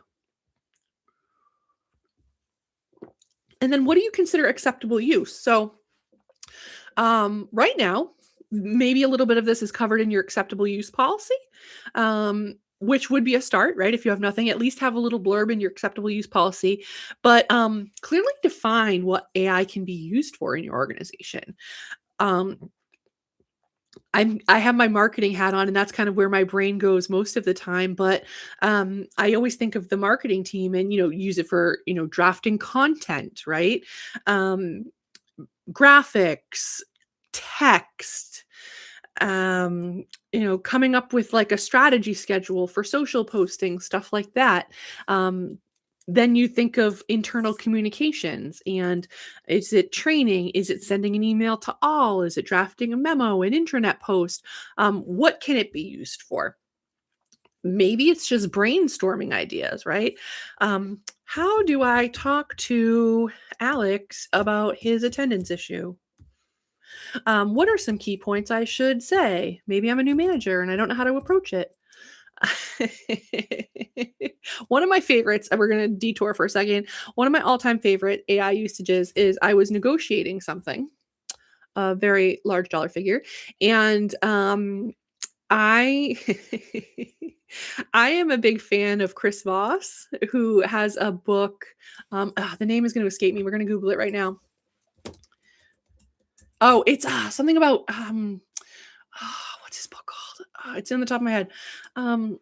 And then what do you consider acceptable use? So, right now, maybe a little bit of this is covered in your acceptable use policy, which would be a start, right? If you have nothing, at least have a little blurb in your acceptable use policy, but clearly define what AI can be used for in your organization. Um, I have my marketing hat on, and that's kind of where my brain goes most of the time. But I always think of the marketing team, and use it for drafting content, right? Um, graphics, text, coming up with like a strategy schedule for social posting, stuff like that. Um, then you think of internal communications, and is it training? Is it sending an email to all? Is it drafting a memo, an intranet post? What can it be used for? Maybe it's just brainstorming ideas, right? How do I talk to Alex about his attendance issue? What are some key points I should say? Maybe I'm a new manager and I don't know how to approach it. One of my favorites, and we're going to detour for a second. One of my all-time favorite AI usages is I was negotiating something, a very large dollar figure, and I I am a big fan of Chris Voss, who has a book. The name is going to escape me. We're going to Google it right now. Oh, it's something about what's his book called? It's in the top of my head. Um,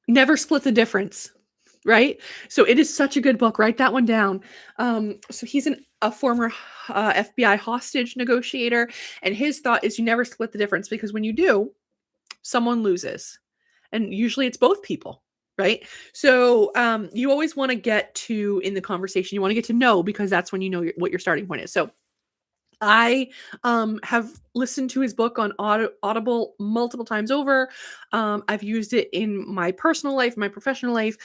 Never Split the Difference, right? So it is such a good book. Write that one down. So he's a former FBI hostage negotiator, and his thought is you never split the difference, because when you do, someone loses, and usually it's both people. Right. So you always want to get to in the conversation, you want to get to know, because that's when you know what your starting point is. So I have listened to his book on Audible multiple times over. I've used it in my personal life, my professional life,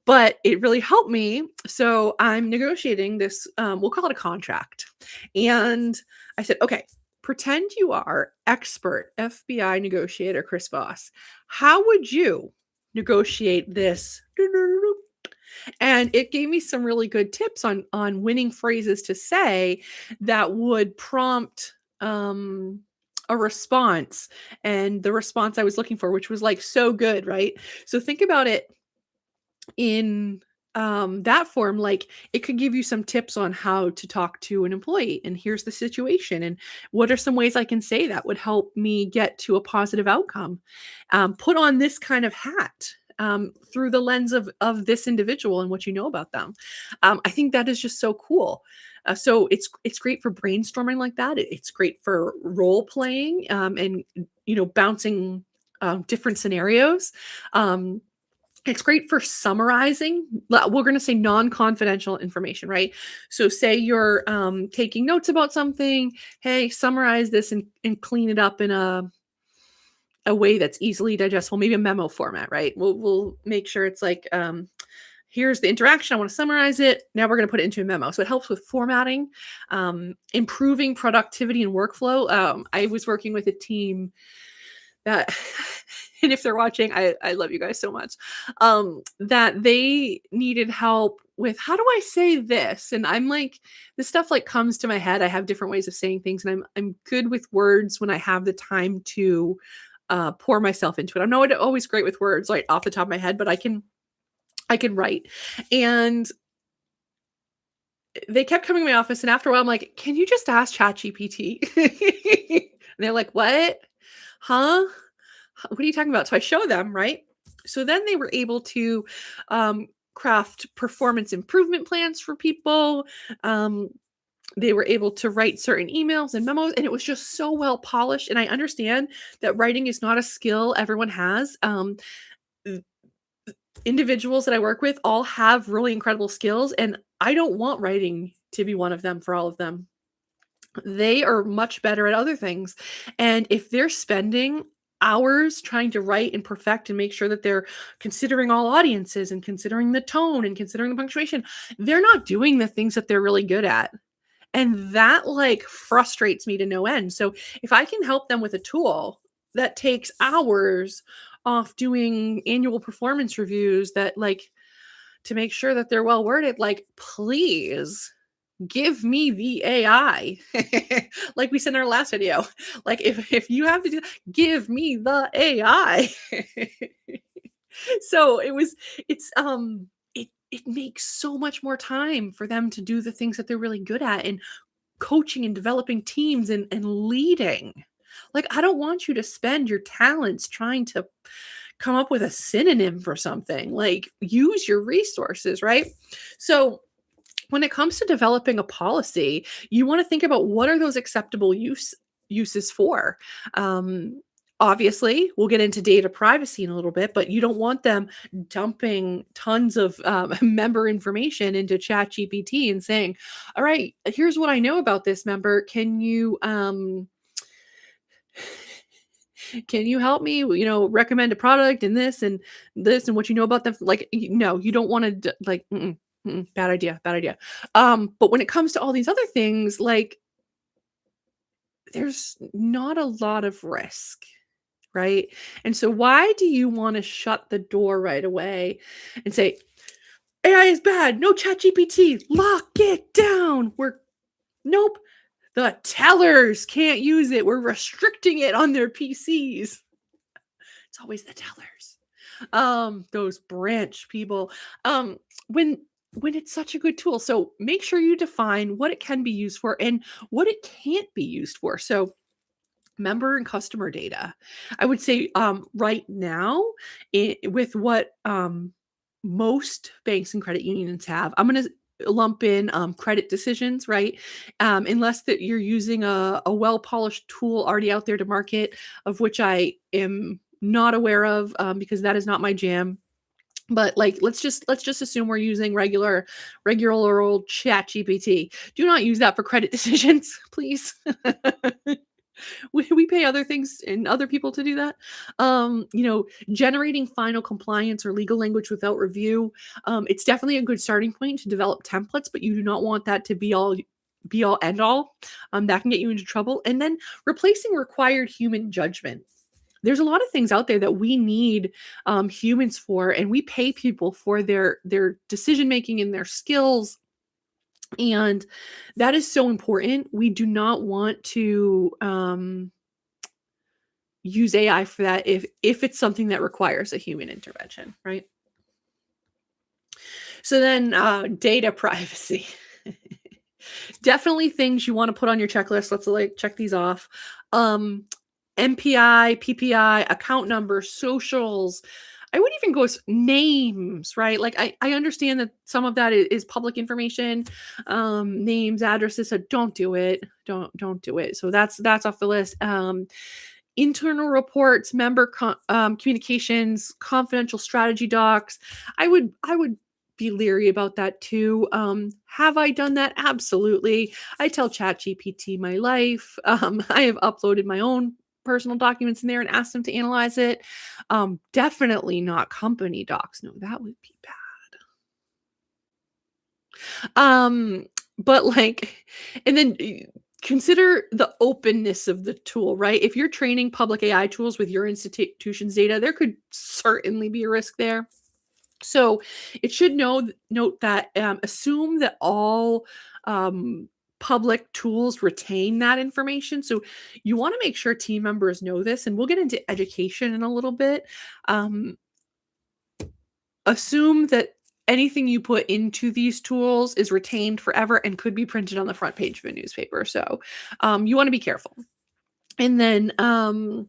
but it really helped me. So I'm negotiating this, we'll call it a contract. And I said, okay, pretend you are expert FBI negotiator Chris Voss. How would you negotiate this? And it gave me some really good tips on winning phrases to say that would prompt a response, and the response I was looking for, which was like so good, right? So think about it in that form. Like, it could give you some tips on how to talk to an employee, and here's the situation, and what are some ways I can say that would help me get to a positive outcome. Put on this kind of hat, through the lens of this individual and what you know about them. I think that is just so cool. So it's great for brainstorming like that. It's great for role playing, and bouncing different scenarios. It's great for summarizing. We're going to say non-confidential information, right? So say you're taking notes about something. Hey, summarize this and clean it up in a way that's easily digestible, maybe a memo format, right? We'll make sure it's like, here's the interaction. I want to summarize it. Now we're going to put it into a memo. So it helps with formatting, improving productivity and workflow. I was working with a team that, and if they're watching, I love you guys so much, that they needed help with, how do I say this? And I'm like, this stuff like comes to my head. I have different ways of saying things, and I'm good with words when I have the time to pour myself into it. I'm not always great with words like off the top of my head, but I can write. And they kept coming to my office, and after a while I'm like, can you just ask ChatGPT? And they're like, what? Huh? What are you talking about? So I show them, right? So then they were able to craft performance improvement plans for people. They were able to write certain emails and memos, and it was just so well polished. And I understand that writing is not a skill everyone has. Individuals that I work with all have really incredible skills, and I don't want writing to be one of them for all of them. They are much better at other things. And if they're spending hours trying to write and perfect and make sure that they're considering all audiences and considering the tone and considering the punctuation, they're not doing the things that they're really good at. And that like frustrates me to no end. So if I can help them with a tool that takes hours off doing annual performance reviews that like to make sure that they're well worded, like, please give me the AI. Like we said in our last video. Like if you have to do give me the AI. So it makes so much more time for them to do the things that they're really good at and coaching and developing teams and leading. Like I don't want you to spend your talents trying to come up with a synonym for something. Like use your resources, right? So when it comes to developing a policy, you want to think about what are those acceptable uses for. Um, Obviously, we'll get into data privacy in a little bit, but you don't want them dumping tons of member information into ChatGPT and saying, "All right, here's what I know about this member. Can you help me? Recommend a product and this and what you know about them." Like, no, you don't want to like. Bad idea. Bad idea. But when it comes to all these other things, like there's not a lot of risk, right? And so why do you want to shut the door right away and say AI is bad, no chat GPT, lock it down? Nope. The tellers can't use it. We're restricting it on their PCs. It's always the tellers. Those branch people. When it's such a good tool. So make sure you define what it can be used for and what it can't be used for. So member and customer data. I would say right now, with what most banks and credit unions have, I'm going to lump in credit decisions, right? Unless that you're using a well-polished tool already out there to market, of which I am not aware of because that is not my jam. But like let's just assume we're using regular old chat GPT. Do not use that for credit decisions, please. We pay other things and other people to do that. Generating final compliance or legal language without review. It's definitely a good starting point to develop templates, but you do not want that to be all end all. That can get you into trouble. And then replacing required human judgment. There's a lot of things out there that we need humans for, and we pay people for their decision making and their skills, and that is so important. We do not want to use AI for that if it's something that requires a human intervention, right? So then data privacy. Definitely things you want to put on your checklist. Let's like check these off. MPI, PPI, account number, socials. I would even go with names, right? Like I understand that some of that is public information, names, addresses. So don't do it. Don't do it. So that's off the list. Internal reports, member communications, confidential strategy docs. I would be leery about that too. Have I done that? Absolutely. I tell ChatGPT my life. I have uploaded my own personal documents in there and asked them to analyze it. Definitely not company docs. No, that would be bad. But like, and then consider the openness of the tool, right? If you're training public AI tools with your institution's data, there could certainly be a risk there. So it should note that assume that all public tools retain that information. So you want to make sure team members know this, and we'll get into education in a little bit. Assume that anything you put into these tools is retained forever and could be printed on the front page of a newspaper. So you want to be careful. And then when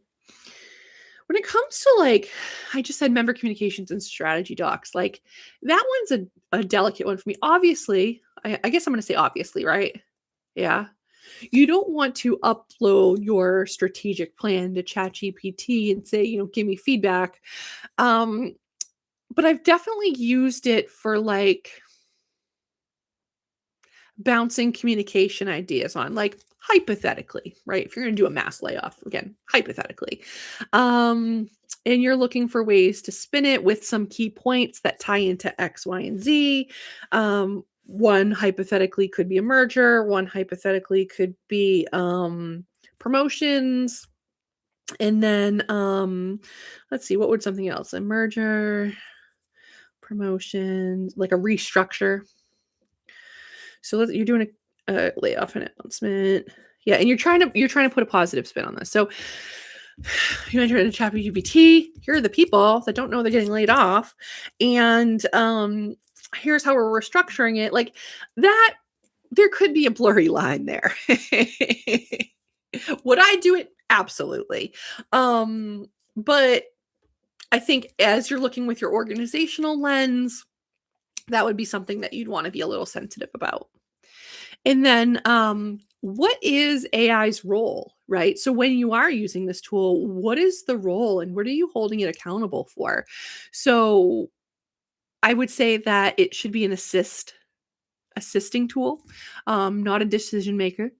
it comes to like, I just said member communications and strategy docs, like that one's a delicate one for me. Obviously, I guess I'm going to say obviously, right? Yeah. You don't want to upload your strategic plan to ChatGPT and say, give me feedback. But I've definitely used it for like bouncing communication ideas on, like hypothetically, right? If you're going to do a mass layoff, again, hypothetically, and you're looking for ways to spin it with some key points that tie into X, Y, and Z. One hypothetically could be a merger. One hypothetically could be promotions. And then, let's see, what would something else? A merger, promotions, like a restructure. So you're doing a layoff announcement. Yeah, and you're trying to put a positive spin on this. So you enter into ChatGPT. Here are the people that don't know they're getting laid off, and here's how we're restructuring it. Like that, there could be a blurry line there. Would I do it? Absolutely. But I think as you're looking with your organizational lens, that would be something that you'd want to be a little sensitive about. And then, what is AI's role, right? So when you are using this tool, what is the role and what are you holding it accountable for? So I would say that it should be an assisting tool, not a decision maker.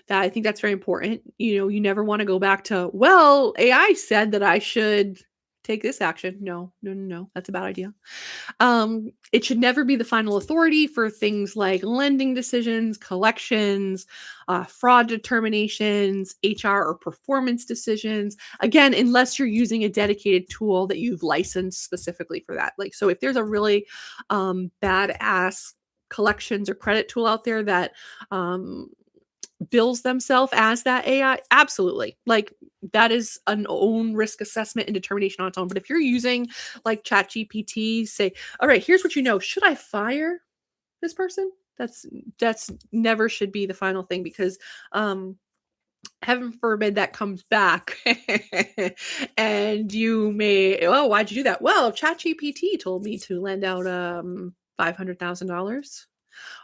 That I think that's very important. You never want to go back to, well, AI said that I should take this action. No, no, no, no. That's a bad idea. It should never be the final authority for things like lending decisions, collections, fraud determinations, HR or performance decisions. Again, unless you're using a dedicated tool that you've licensed specifically for that. Like, so if there's a really badass collections or credit tool out there that bills themselves as that AI, absolutely. Like that is an own risk assessment and determination on its own. But if you're using like ChatGPT, say, all right, here's what you know. Should I fire this person? That's never should be the final thing because heaven forbid that comes back and you may, oh, why'd you do that? Well, ChatGPT told me to lend out $500,000.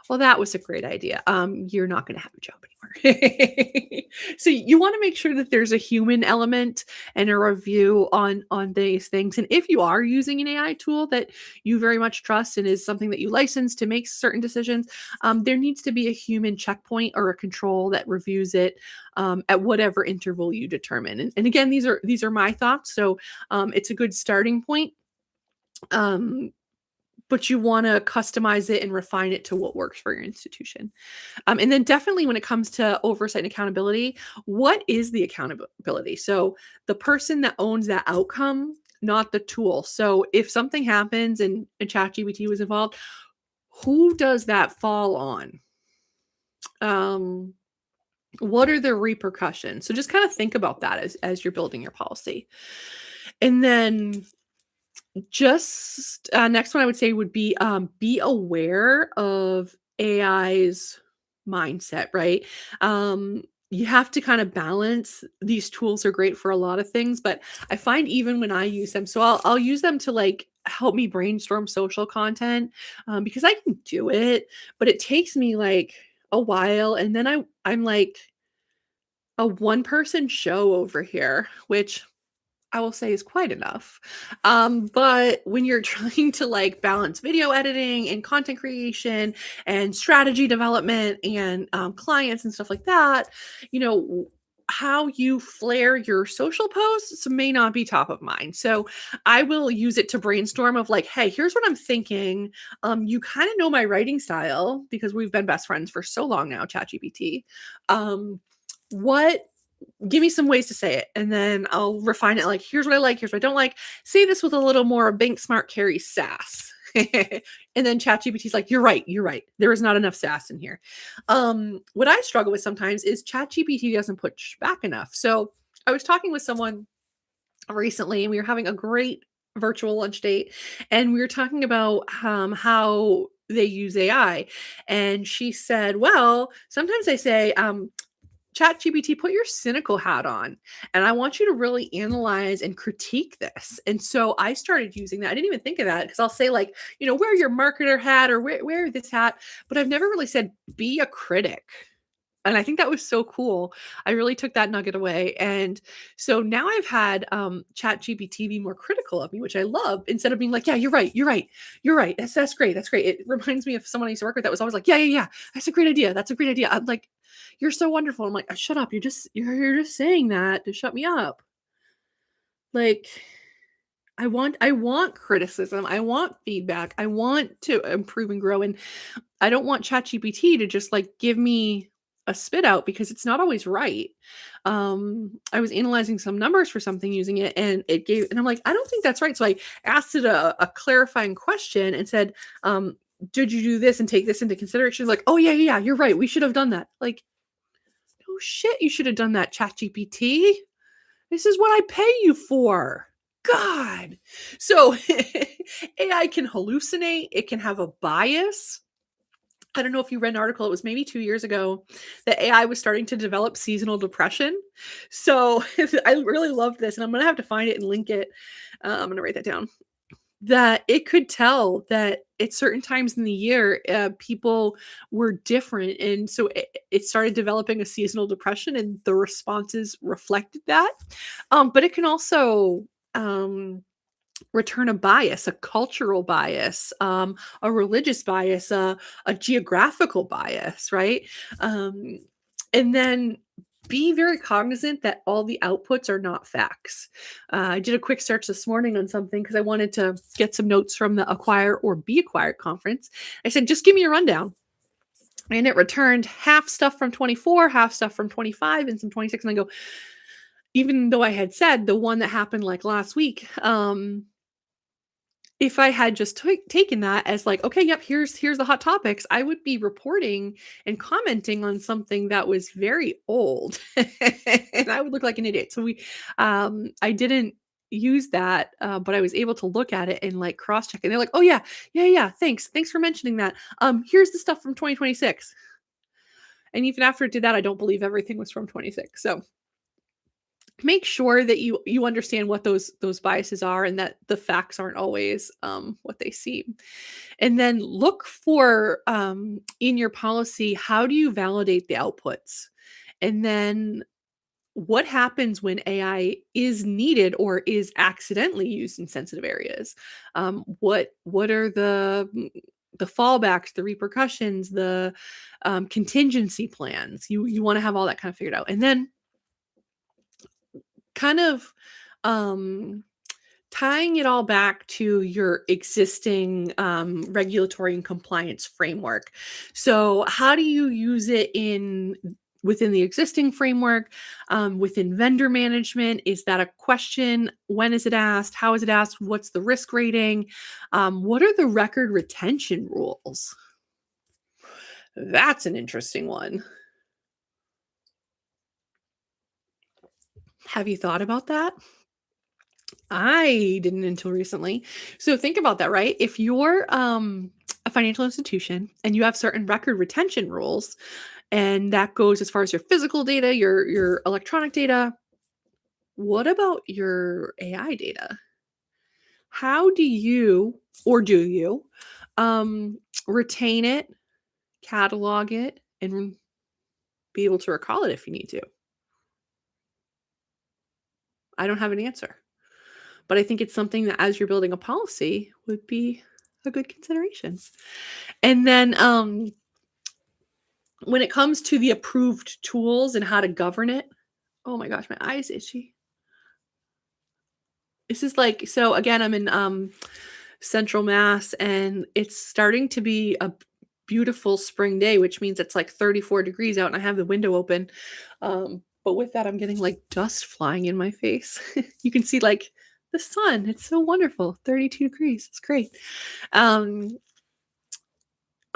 Well, that was a great idea. You're not going to have a job anymore. So you want to make sure that there's a human element and a review on these things. And if you are using an AI tool that you very much trust and is something that you license to make certain decisions, there needs to be a human checkpoint or a control that reviews it at whatever interval you determine. And again, these are my thoughts, so it's a good starting point. But you want to customize it and refine it to what works for your institution. And then definitely when it comes to oversight and accountability, what is the accountability? So the person that owns that outcome, not the tool. So if something happens and ChatGPT was involved, who does that fall on? What are the repercussions? So just kind of think about that as you're building your policy. And then just next one I would say would be aware of AI's mindset, right? You have to kind of balance. These tools are great for a lot of things, but I find even when I use them, so I'll use them to like help me brainstorm social content because I can do it, but it takes me like a while, and then I'm like a one person show over here, which I will say is quite enough. But when you're trying to like balance video editing and content creation and strategy development and clients and stuff like that, how you flare your social posts may not be top of mind. So I will use it to brainstorm of like, hey, here's what I'm thinking. You kind of know my writing style because we've been best friends for so long now, ChatGPT. What Give me some ways to say it, and then I'll refine it. Like, here's what I like, here's what I don't like. Say this with a little more bank smart Carrie sass. And then ChatGPT's like, you're right. There is not enough sass in here. What I struggle with sometimes is ChatGPT doesn't push back enough. So I was talking with someone recently, and we were having a great virtual lunch date, and we were talking about how they use AI. And she said, well, sometimes I say, ChatGPT, put your cynical hat on, and I want you to really analyze and critique this. And so I started using that. I didn't even think of that because I'll say like, wear your marketer hat or wear this hat, but I've never really said be a critic. And I think that was so cool. I really took that nugget away. And so now I've had ChatGPT be more critical of me, which I love, instead of being like, yeah, you're right. That's great. That's great. It reminds me of someone I used to work with that was always like, yeah. That's a great idea. I'm like, you're so wonderful. I'm like, shut up. You're just saying that to shut me up. Like, I want criticism. I want feedback. I want to improve and grow. And I don't want ChatGPT to just like give me a spit out because it's not always right. I was analyzing some numbers for something using it and it gave, and I'm like, I don't think that's right. So I asked it a clarifying question and said, did you do this and take this into consideration? She's like, oh yeah, yeah, you're right. We should have done that. Like, oh shit, you should have done that, ChatGPT. This is what I pay you for. God. So AI can hallucinate, it can have a bias. I don't know if you read an article, it was maybe 2 years ago, that AI was starting to develop seasonal depression. So I really love this, and I'm gonna have to find it and link it. I'm gonna write that down. That it could tell that at certain times in the year, people were different, and so it started developing a seasonal depression, and the responses reflected that. But it can also return a bias, a cultural bias, a religious bias, a geographical bias, right? Um, and then be very cognizant that all the outputs are not facts. I did a quick search this morning on something because I wanted to get some notes from the Acquire or Be Acquired conference. I said, just give me a rundown. And it returned half stuff from 24, half stuff from 25, and some 26. And I go, even though I had said the one that happened like last week, if I had just taken that as like, okay, yep, here's the hot topics, I would be reporting and commenting on something that was very old, and I would look like an idiot. So I didn't use that, but I was able to look at it and like cross check, and they're like, oh yeah, yeah, yeah, thanks for mentioning that. Here's the stuff from 2026, and even after it did that, I don't believe everything was from 26. So make sure that you understand what those biases are and that the facts aren't always what they seem. And then look for in your policy, how do you validate the outputs? And then what happens when AI is needed or is accidentally used in sensitive areas? What are the fallbacks, the repercussions, the contingency plans? You want to have all that kind of figured out. And then kind of um, tying it all back to your existing regulatory and compliance framework. So, how do you use it within the existing framework, within vendor management? Is that a question? When is it asked? How is it asked? What's the risk rating? What are the record retention rules? That's an interesting one. Have you thought about that? I didn't until recently. So think about that, right? If you're a financial institution and you have certain record retention rules, and that goes as far as your physical data, your electronic data, what about your AI data? How do you, or do you, retain it, catalog it, and be able to recall it if you need to? I don't have an answer. But I think it's something that as you're building a policy would be a good consideration. And then when it comes to the approved tools and how to govern it, oh my gosh, my eye's itchy. This is like, so again, I'm in Central Mass and it's starting to be a beautiful spring day, which means it's like 34 degrees out and I have the window open. But with that, I'm getting like dust flying in my face. You can see like the sun. It's so wonderful. 32 degrees. It's great. Um,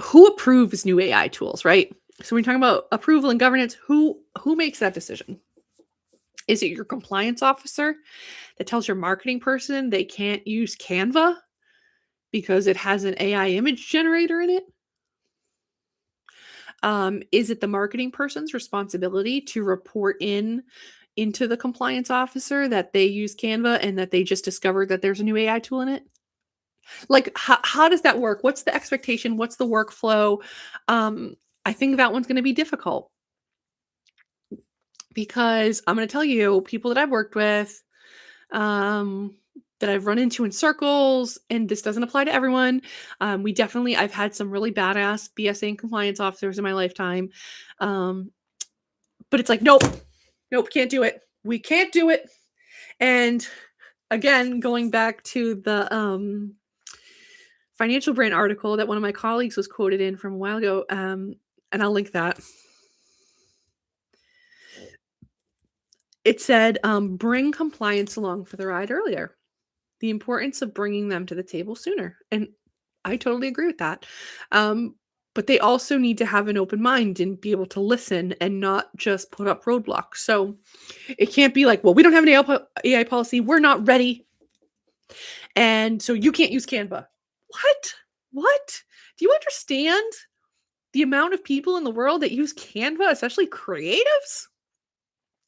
who approves new AI tools, right? So when you're talking about approval and governance, who makes that decision? Is it your compliance officer that tells your marketing person they can't use Canva because it has an AI image generator in it? Is it the marketing person's responsibility to report into the compliance officer that they use Canva and that they just discovered that there's a new AI tool in it? Like, how does that work? What's the expectation? What's the workflow? I think that one's going to be difficult because I'm going to tell you, people that I've worked with, that I've run into in circles, and this doesn't apply to everyone. I've had some really badass BSA and compliance officers in my lifetime. But it's like, nope, nope, can't do it. We can't do it. And again, going back to the financial brand article that one of my colleagues was quoted in from a while ago, and I'll link that. it said, bring compliance along for the ride earlier. The importance of bringing them to the table sooner. And I totally agree with that. Um, but they also need to have an open mind and be able to listen and not just put up roadblocks. So it can't be like, well, we don't have an AI policy. We're not ready. And so you can't use Canva. What? What? Do you understand the amount of people in the world that use Canva, especially creatives?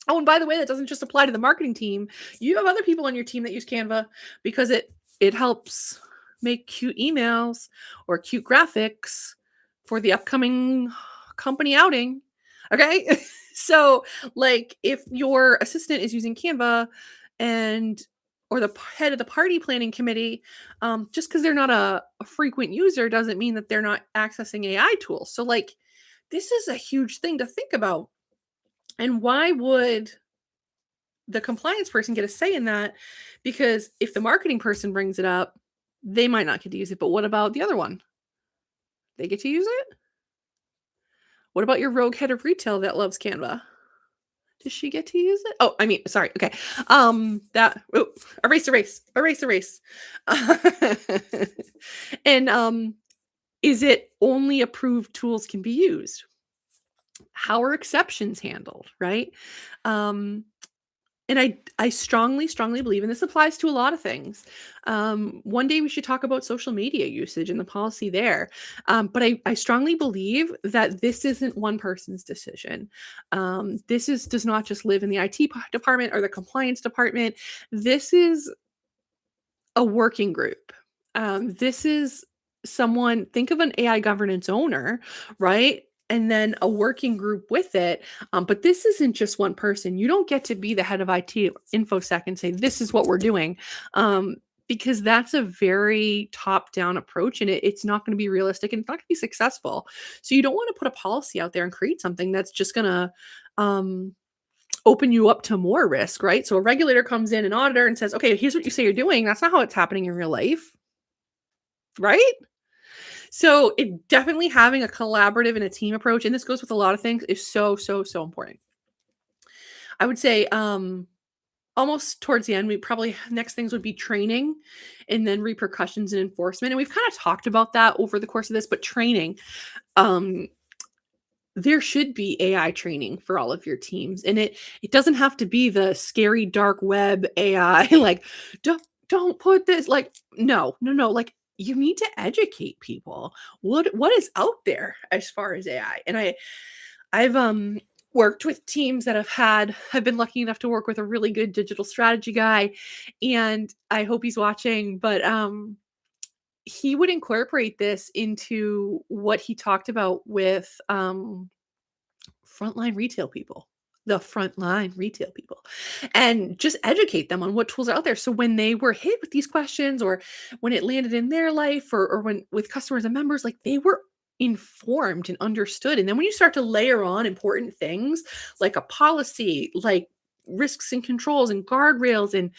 Oh, and by the way, that doesn't just apply to the marketing team. You have other people on your team that use Canva because it helps make cute emails or cute graphics for the upcoming company outing. Okay? So, like if your assistant is using Canva and or the head of the party planning committee, just because they're not a frequent user doesn't mean that they're not accessing AI tools. So, like, this is a huge thing to think about. And why would the compliance person get a say in that? Because if the marketing person brings it up, they might not get to use it. But what about the other one? They get to use it? What about your rogue head of retail that loves Canva? Does she get to use it? Oh, I mean, sorry. Okay. Erase. And is it only approved tools can be used? How are exceptions handled, right? Um, and I strongly, strongly believe, and this applies to a lot of things. One day we should talk about social media usage and the policy there. But I strongly believe that this isn't one person's decision. This does not just live in the IT department or the compliance department. This is a working group. This is someone, think of an AI governance owner, right? And then a working group with it. But this isn't just one person. You don't get to be the head of IT InfoSec and say, this is what we're doing. Because that's a very top-down approach and it's not going to be realistic and it's not going to be successful. So you don't want to put a policy out there and create something that's just going to open you up to more risk, right? So a regulator comes in, an auditor, and says, okay, here's what you say you're doing. That's not how it's happening in real life, right? So it definitely having a collaborative and a team approach, and this goes with a lot of things, is so, so, so important. I would say almost towards the end, we probably next things would be training and then repercussions and enforcement. And we've kind of talked about that over the course of this, but training. There should be AI training for all of your teams. And it doesn't have to be the scary dark web AI, like, don't put this, like, no. Like, you need to educate people. What is out there as far as AI? And I've worked with teams that have been lucky enough to work with a really good digital strategy guy. And I hope he's watching, but he would incorporate this into what he talked about with frontline retail people, and just educate them on what tools are out there. So when they were hit with these questions or when it landed in their life or when with customers and members, like they were informed and understood. And then when you start to layer on important things like a policy, like risks and controls and guardrails and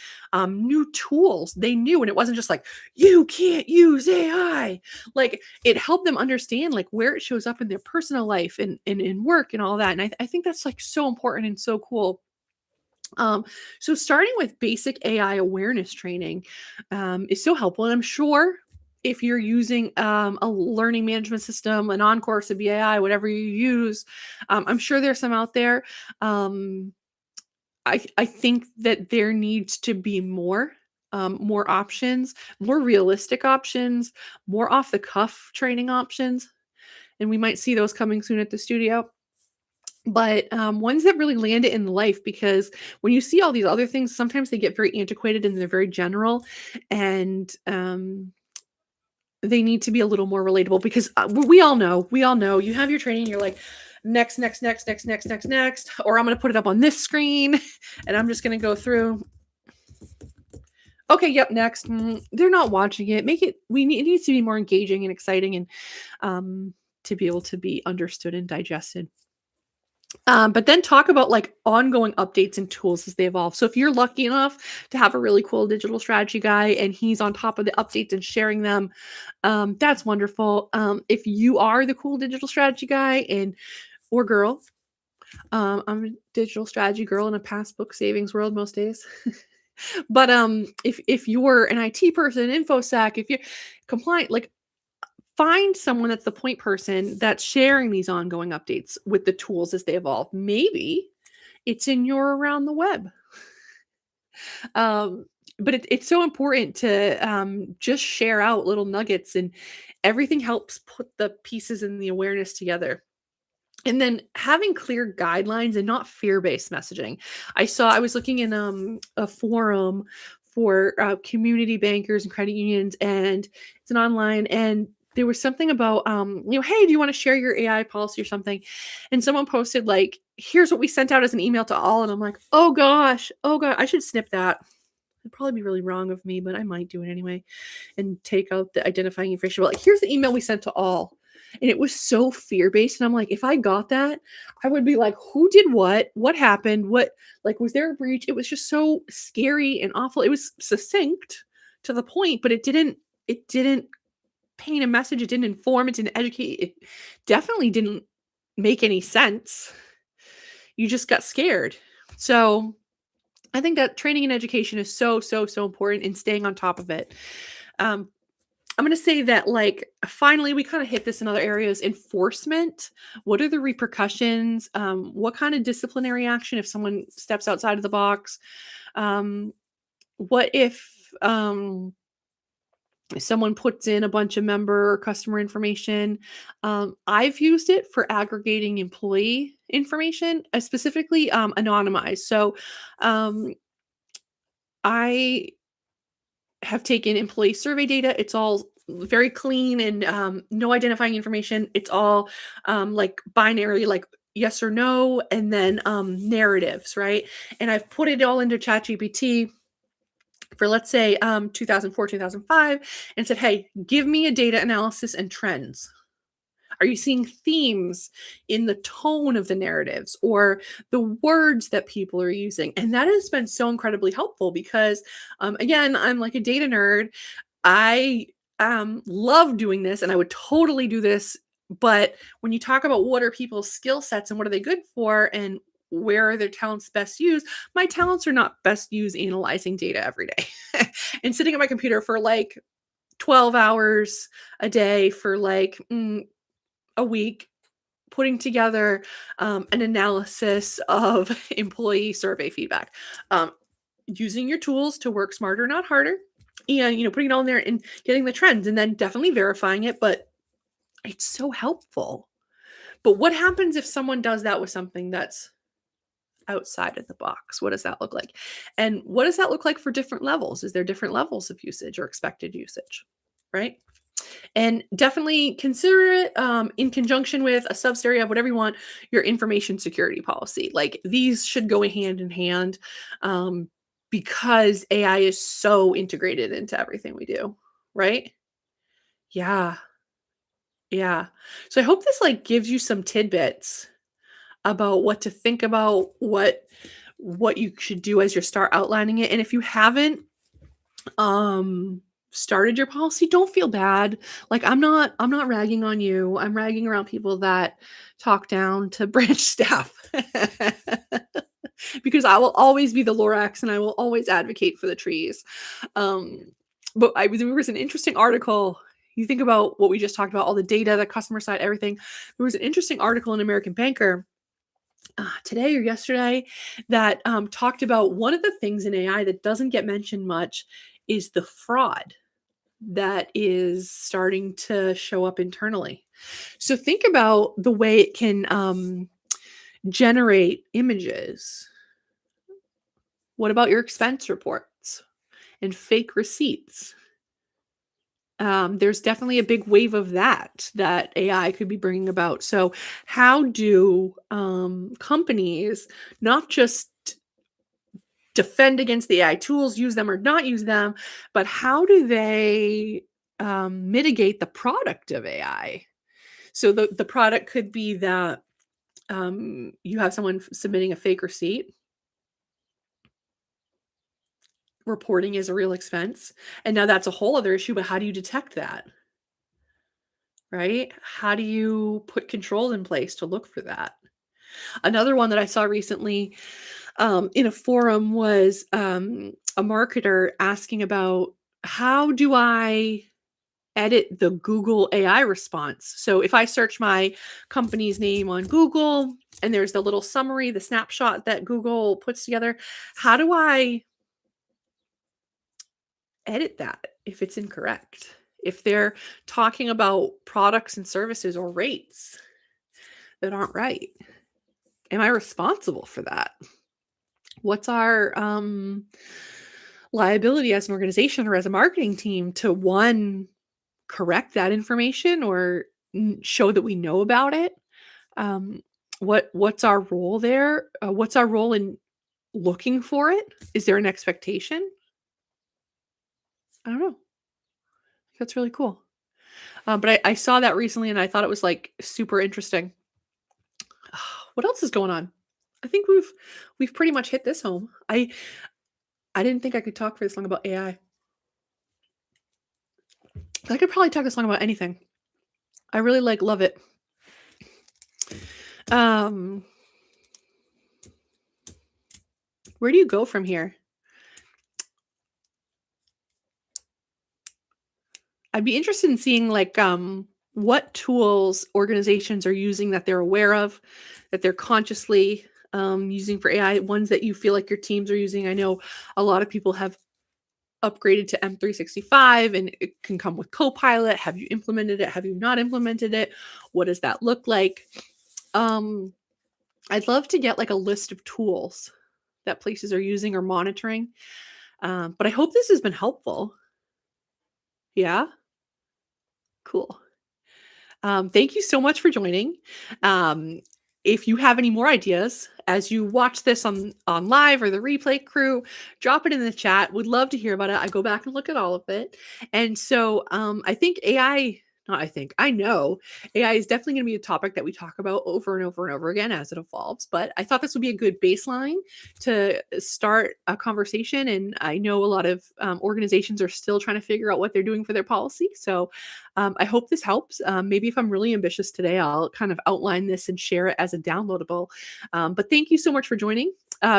new tools, they knew. And it wasn't just like, you can't use AI. Like it helped them understand like where it shows up in their personal life and in work and all that. And I think that's like so important and so cool. So starting with basic AI awareness training is so helpful. And I'm sure if you're using a learning management system, an on-course, a BAI, whatever you use, I'm sure there's some out there. I think that there needs to be more options, more realistic options, more off the cuff training options. And we might see those coming soon at the studio. But ones that really land it in life, because when you see all these other things, sometimes they get very antiquated and they're very general, and they need to be a little more relatable. Because we all know, you have your training, you're like, next, or I'm going to put it up on this screen, and I'm just going to go through. Okay, yep, next. They're not watching it. It needs to be more engaging and exciting, and to be able to be understood and digested. But then talk about like ongoing updates and tools as they evolve. So if you're lucky enough to have a really cool digital strategy guy and he's on top of the updates and sharing them, that's wonderful. If you are the cool digital strategy guy or girl, I'm a digital strategy girl in a passbook savings world most days. But, if you're an IT person, infosec, if you're compliant, like, find someone that's the point person that's sharing these ongoing updates with the tools as they evolve. Maybe it's in your around the web. Um, but it's so important to, just share out little nuggets, and everything helps put the pieces and the awareness together. And then having clear guidelines and not fear-based messaging. I was looking in a forum for community bankers and credit unions, and it's an online, and there was something about hey, do you want to share your AI policy or something? And someone posted like, here's what we sent out as an email to all, and I'm like, oh gosh, oh god, I should snip that. It'd probably be really wrong of me, but I might do it anyway and take out the identifying information. But like, here's the email we sent to all. And it was so fear-based. And I'm like, if I got that, I would be like, who did what? What happened? What, like, was there a breach? It was just so scary and awful. It was succinct to the point, but it didn't paint a message. It didn't inform, it didn't educate. It definitely didn't make any sense. You just got scared. So I think that training and education is so, so, so important and staying on top of it. Um, I'm going to say that, like, finally, we kind of hit this in other areas. Enforcement. What are the repercussions? What kind of disciplinary action if someone steps outside of the box? What if someone puts in a bunch of member or customer information? I've used it for aggregating employee information, specifically anonymized. So um, I have taken employee survey data. It's all very clean and no identifying information. It's all like binary, like yes or no, and then narratives, right? And I've put it all into ChatGPT for, let's say, 2004, 2005, and said, hey, give me a data analysis and trends. Are you seeing themes in the tone of the narratives or the words that people are using? And that has been so incredibly helpful because, again, I'm like a data nerd. I love doing this and I would totally do this. But when you talk about what are people's skill sets and what are they good for and where are their talents best used, my talents are not best used analyzing data every day and sitting at my computer for like 12 hours a day for like a week, putting together an analysis of employee survey feedback, using your tools to work smarter, not harder, and putting it all in there and getting the trends, and then definitely verifying it. But it's so helpful. But what happens if someone does that with something that's outside of the box? What does that look like? And what does that look like for different levels? Is there different levels of usage or expected usage? Right? And definitely consider it in conjunction with a subsidiary of whatever you want, your information security policy. Like these should go hand in hand because AI is so integrated into everything we do, right? Yeah, yeah. So I hope this like gives you some tidbits about what to think about, what you should do as you start outlining it. And if you haven't started your policy, don't feel bad. Like I'm not ragging on you. I'm ragging around people that talk down to branch staff. Because I will always be the Lorax and I will always advocate for the trees. Um but there was an interesting article. You think about what we just talked about, all the data, the customer side, everything. There was an interesting article in American Banker today or yesterday that talked about one of the things in AI that doesn't get mentioned much is the fraud that is starting to show up internally. So think about the way it can generate images. What about your expense reports and fake receipts? There's definitely a big wave of that AI could be bringing about. So, how do companies not just defend against the AI tools, use them or not use them, but how do they mitigate the product of AI? So the product could be that you have someone submitting a fake receipt, reporting as a real expense, and now that's a whole other issue. But how do you detect that? Right? How do you put control in place to look for that? Another one that I saw recently in a forum was a marketer asking about how do I edit the Google AI response. So if I search my company's name on Google and there's the little summary, the snapshot that Google puts together, how do I edit that if it's incorrect? If they're talking about products and services or rates that aren't right, am I responsible for that? What's our liability as an organization or as a marketing team to one, correct that information or show that we know about it? Um, what's our role there? What's our role in looking for it? Is there an expectation? I don't know. That's really cool. But I saw that recently and I thought it was like super interesting. What else is going on? I think we've pretty much hit this home. I didn't think I could talk for this long about AI. I could probably talk this long about anything. I really love it. Um, where do you go from here? I'd be interested in seeing like what tools organizations are using that they're aware of, that they're consciously using for AI, ones that you feel like your teams are using. I know a lot of people have upgraded to M365 and it can come with Copilot. Have you implemented it? Have you not implemented it? What does that look like? Um, I'd love to get like a list of tools that places are using or monitoring. But I hope this has been helpful. Yeah, cool. Thank you so much for joining. Um, if you have any more ideas as you watch this on live or the replay crew, drop it in the chat. Would love to hear about it. I go back and look at all of it. And so I think AI, not I think, I know AI is definitely going to be a topic that we talk about over and over and over again as it evolves. But I thought this would be a good baseline to start a conversation. And I know a lot of organizations are still trying to figure out what they're doing for their policy. So I hope this helps. Maybe if I'm really ambitious today, I'll kind of outline this and share it as a downloadable. But thank you so much for joining.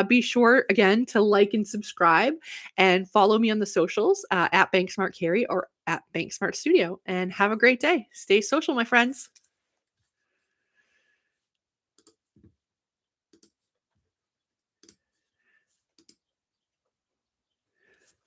Be sure again to like and subscribe and follow me on the socials at BankSmart Carrie or at BankSmart Studio. And have a great day. Stay social, my friends.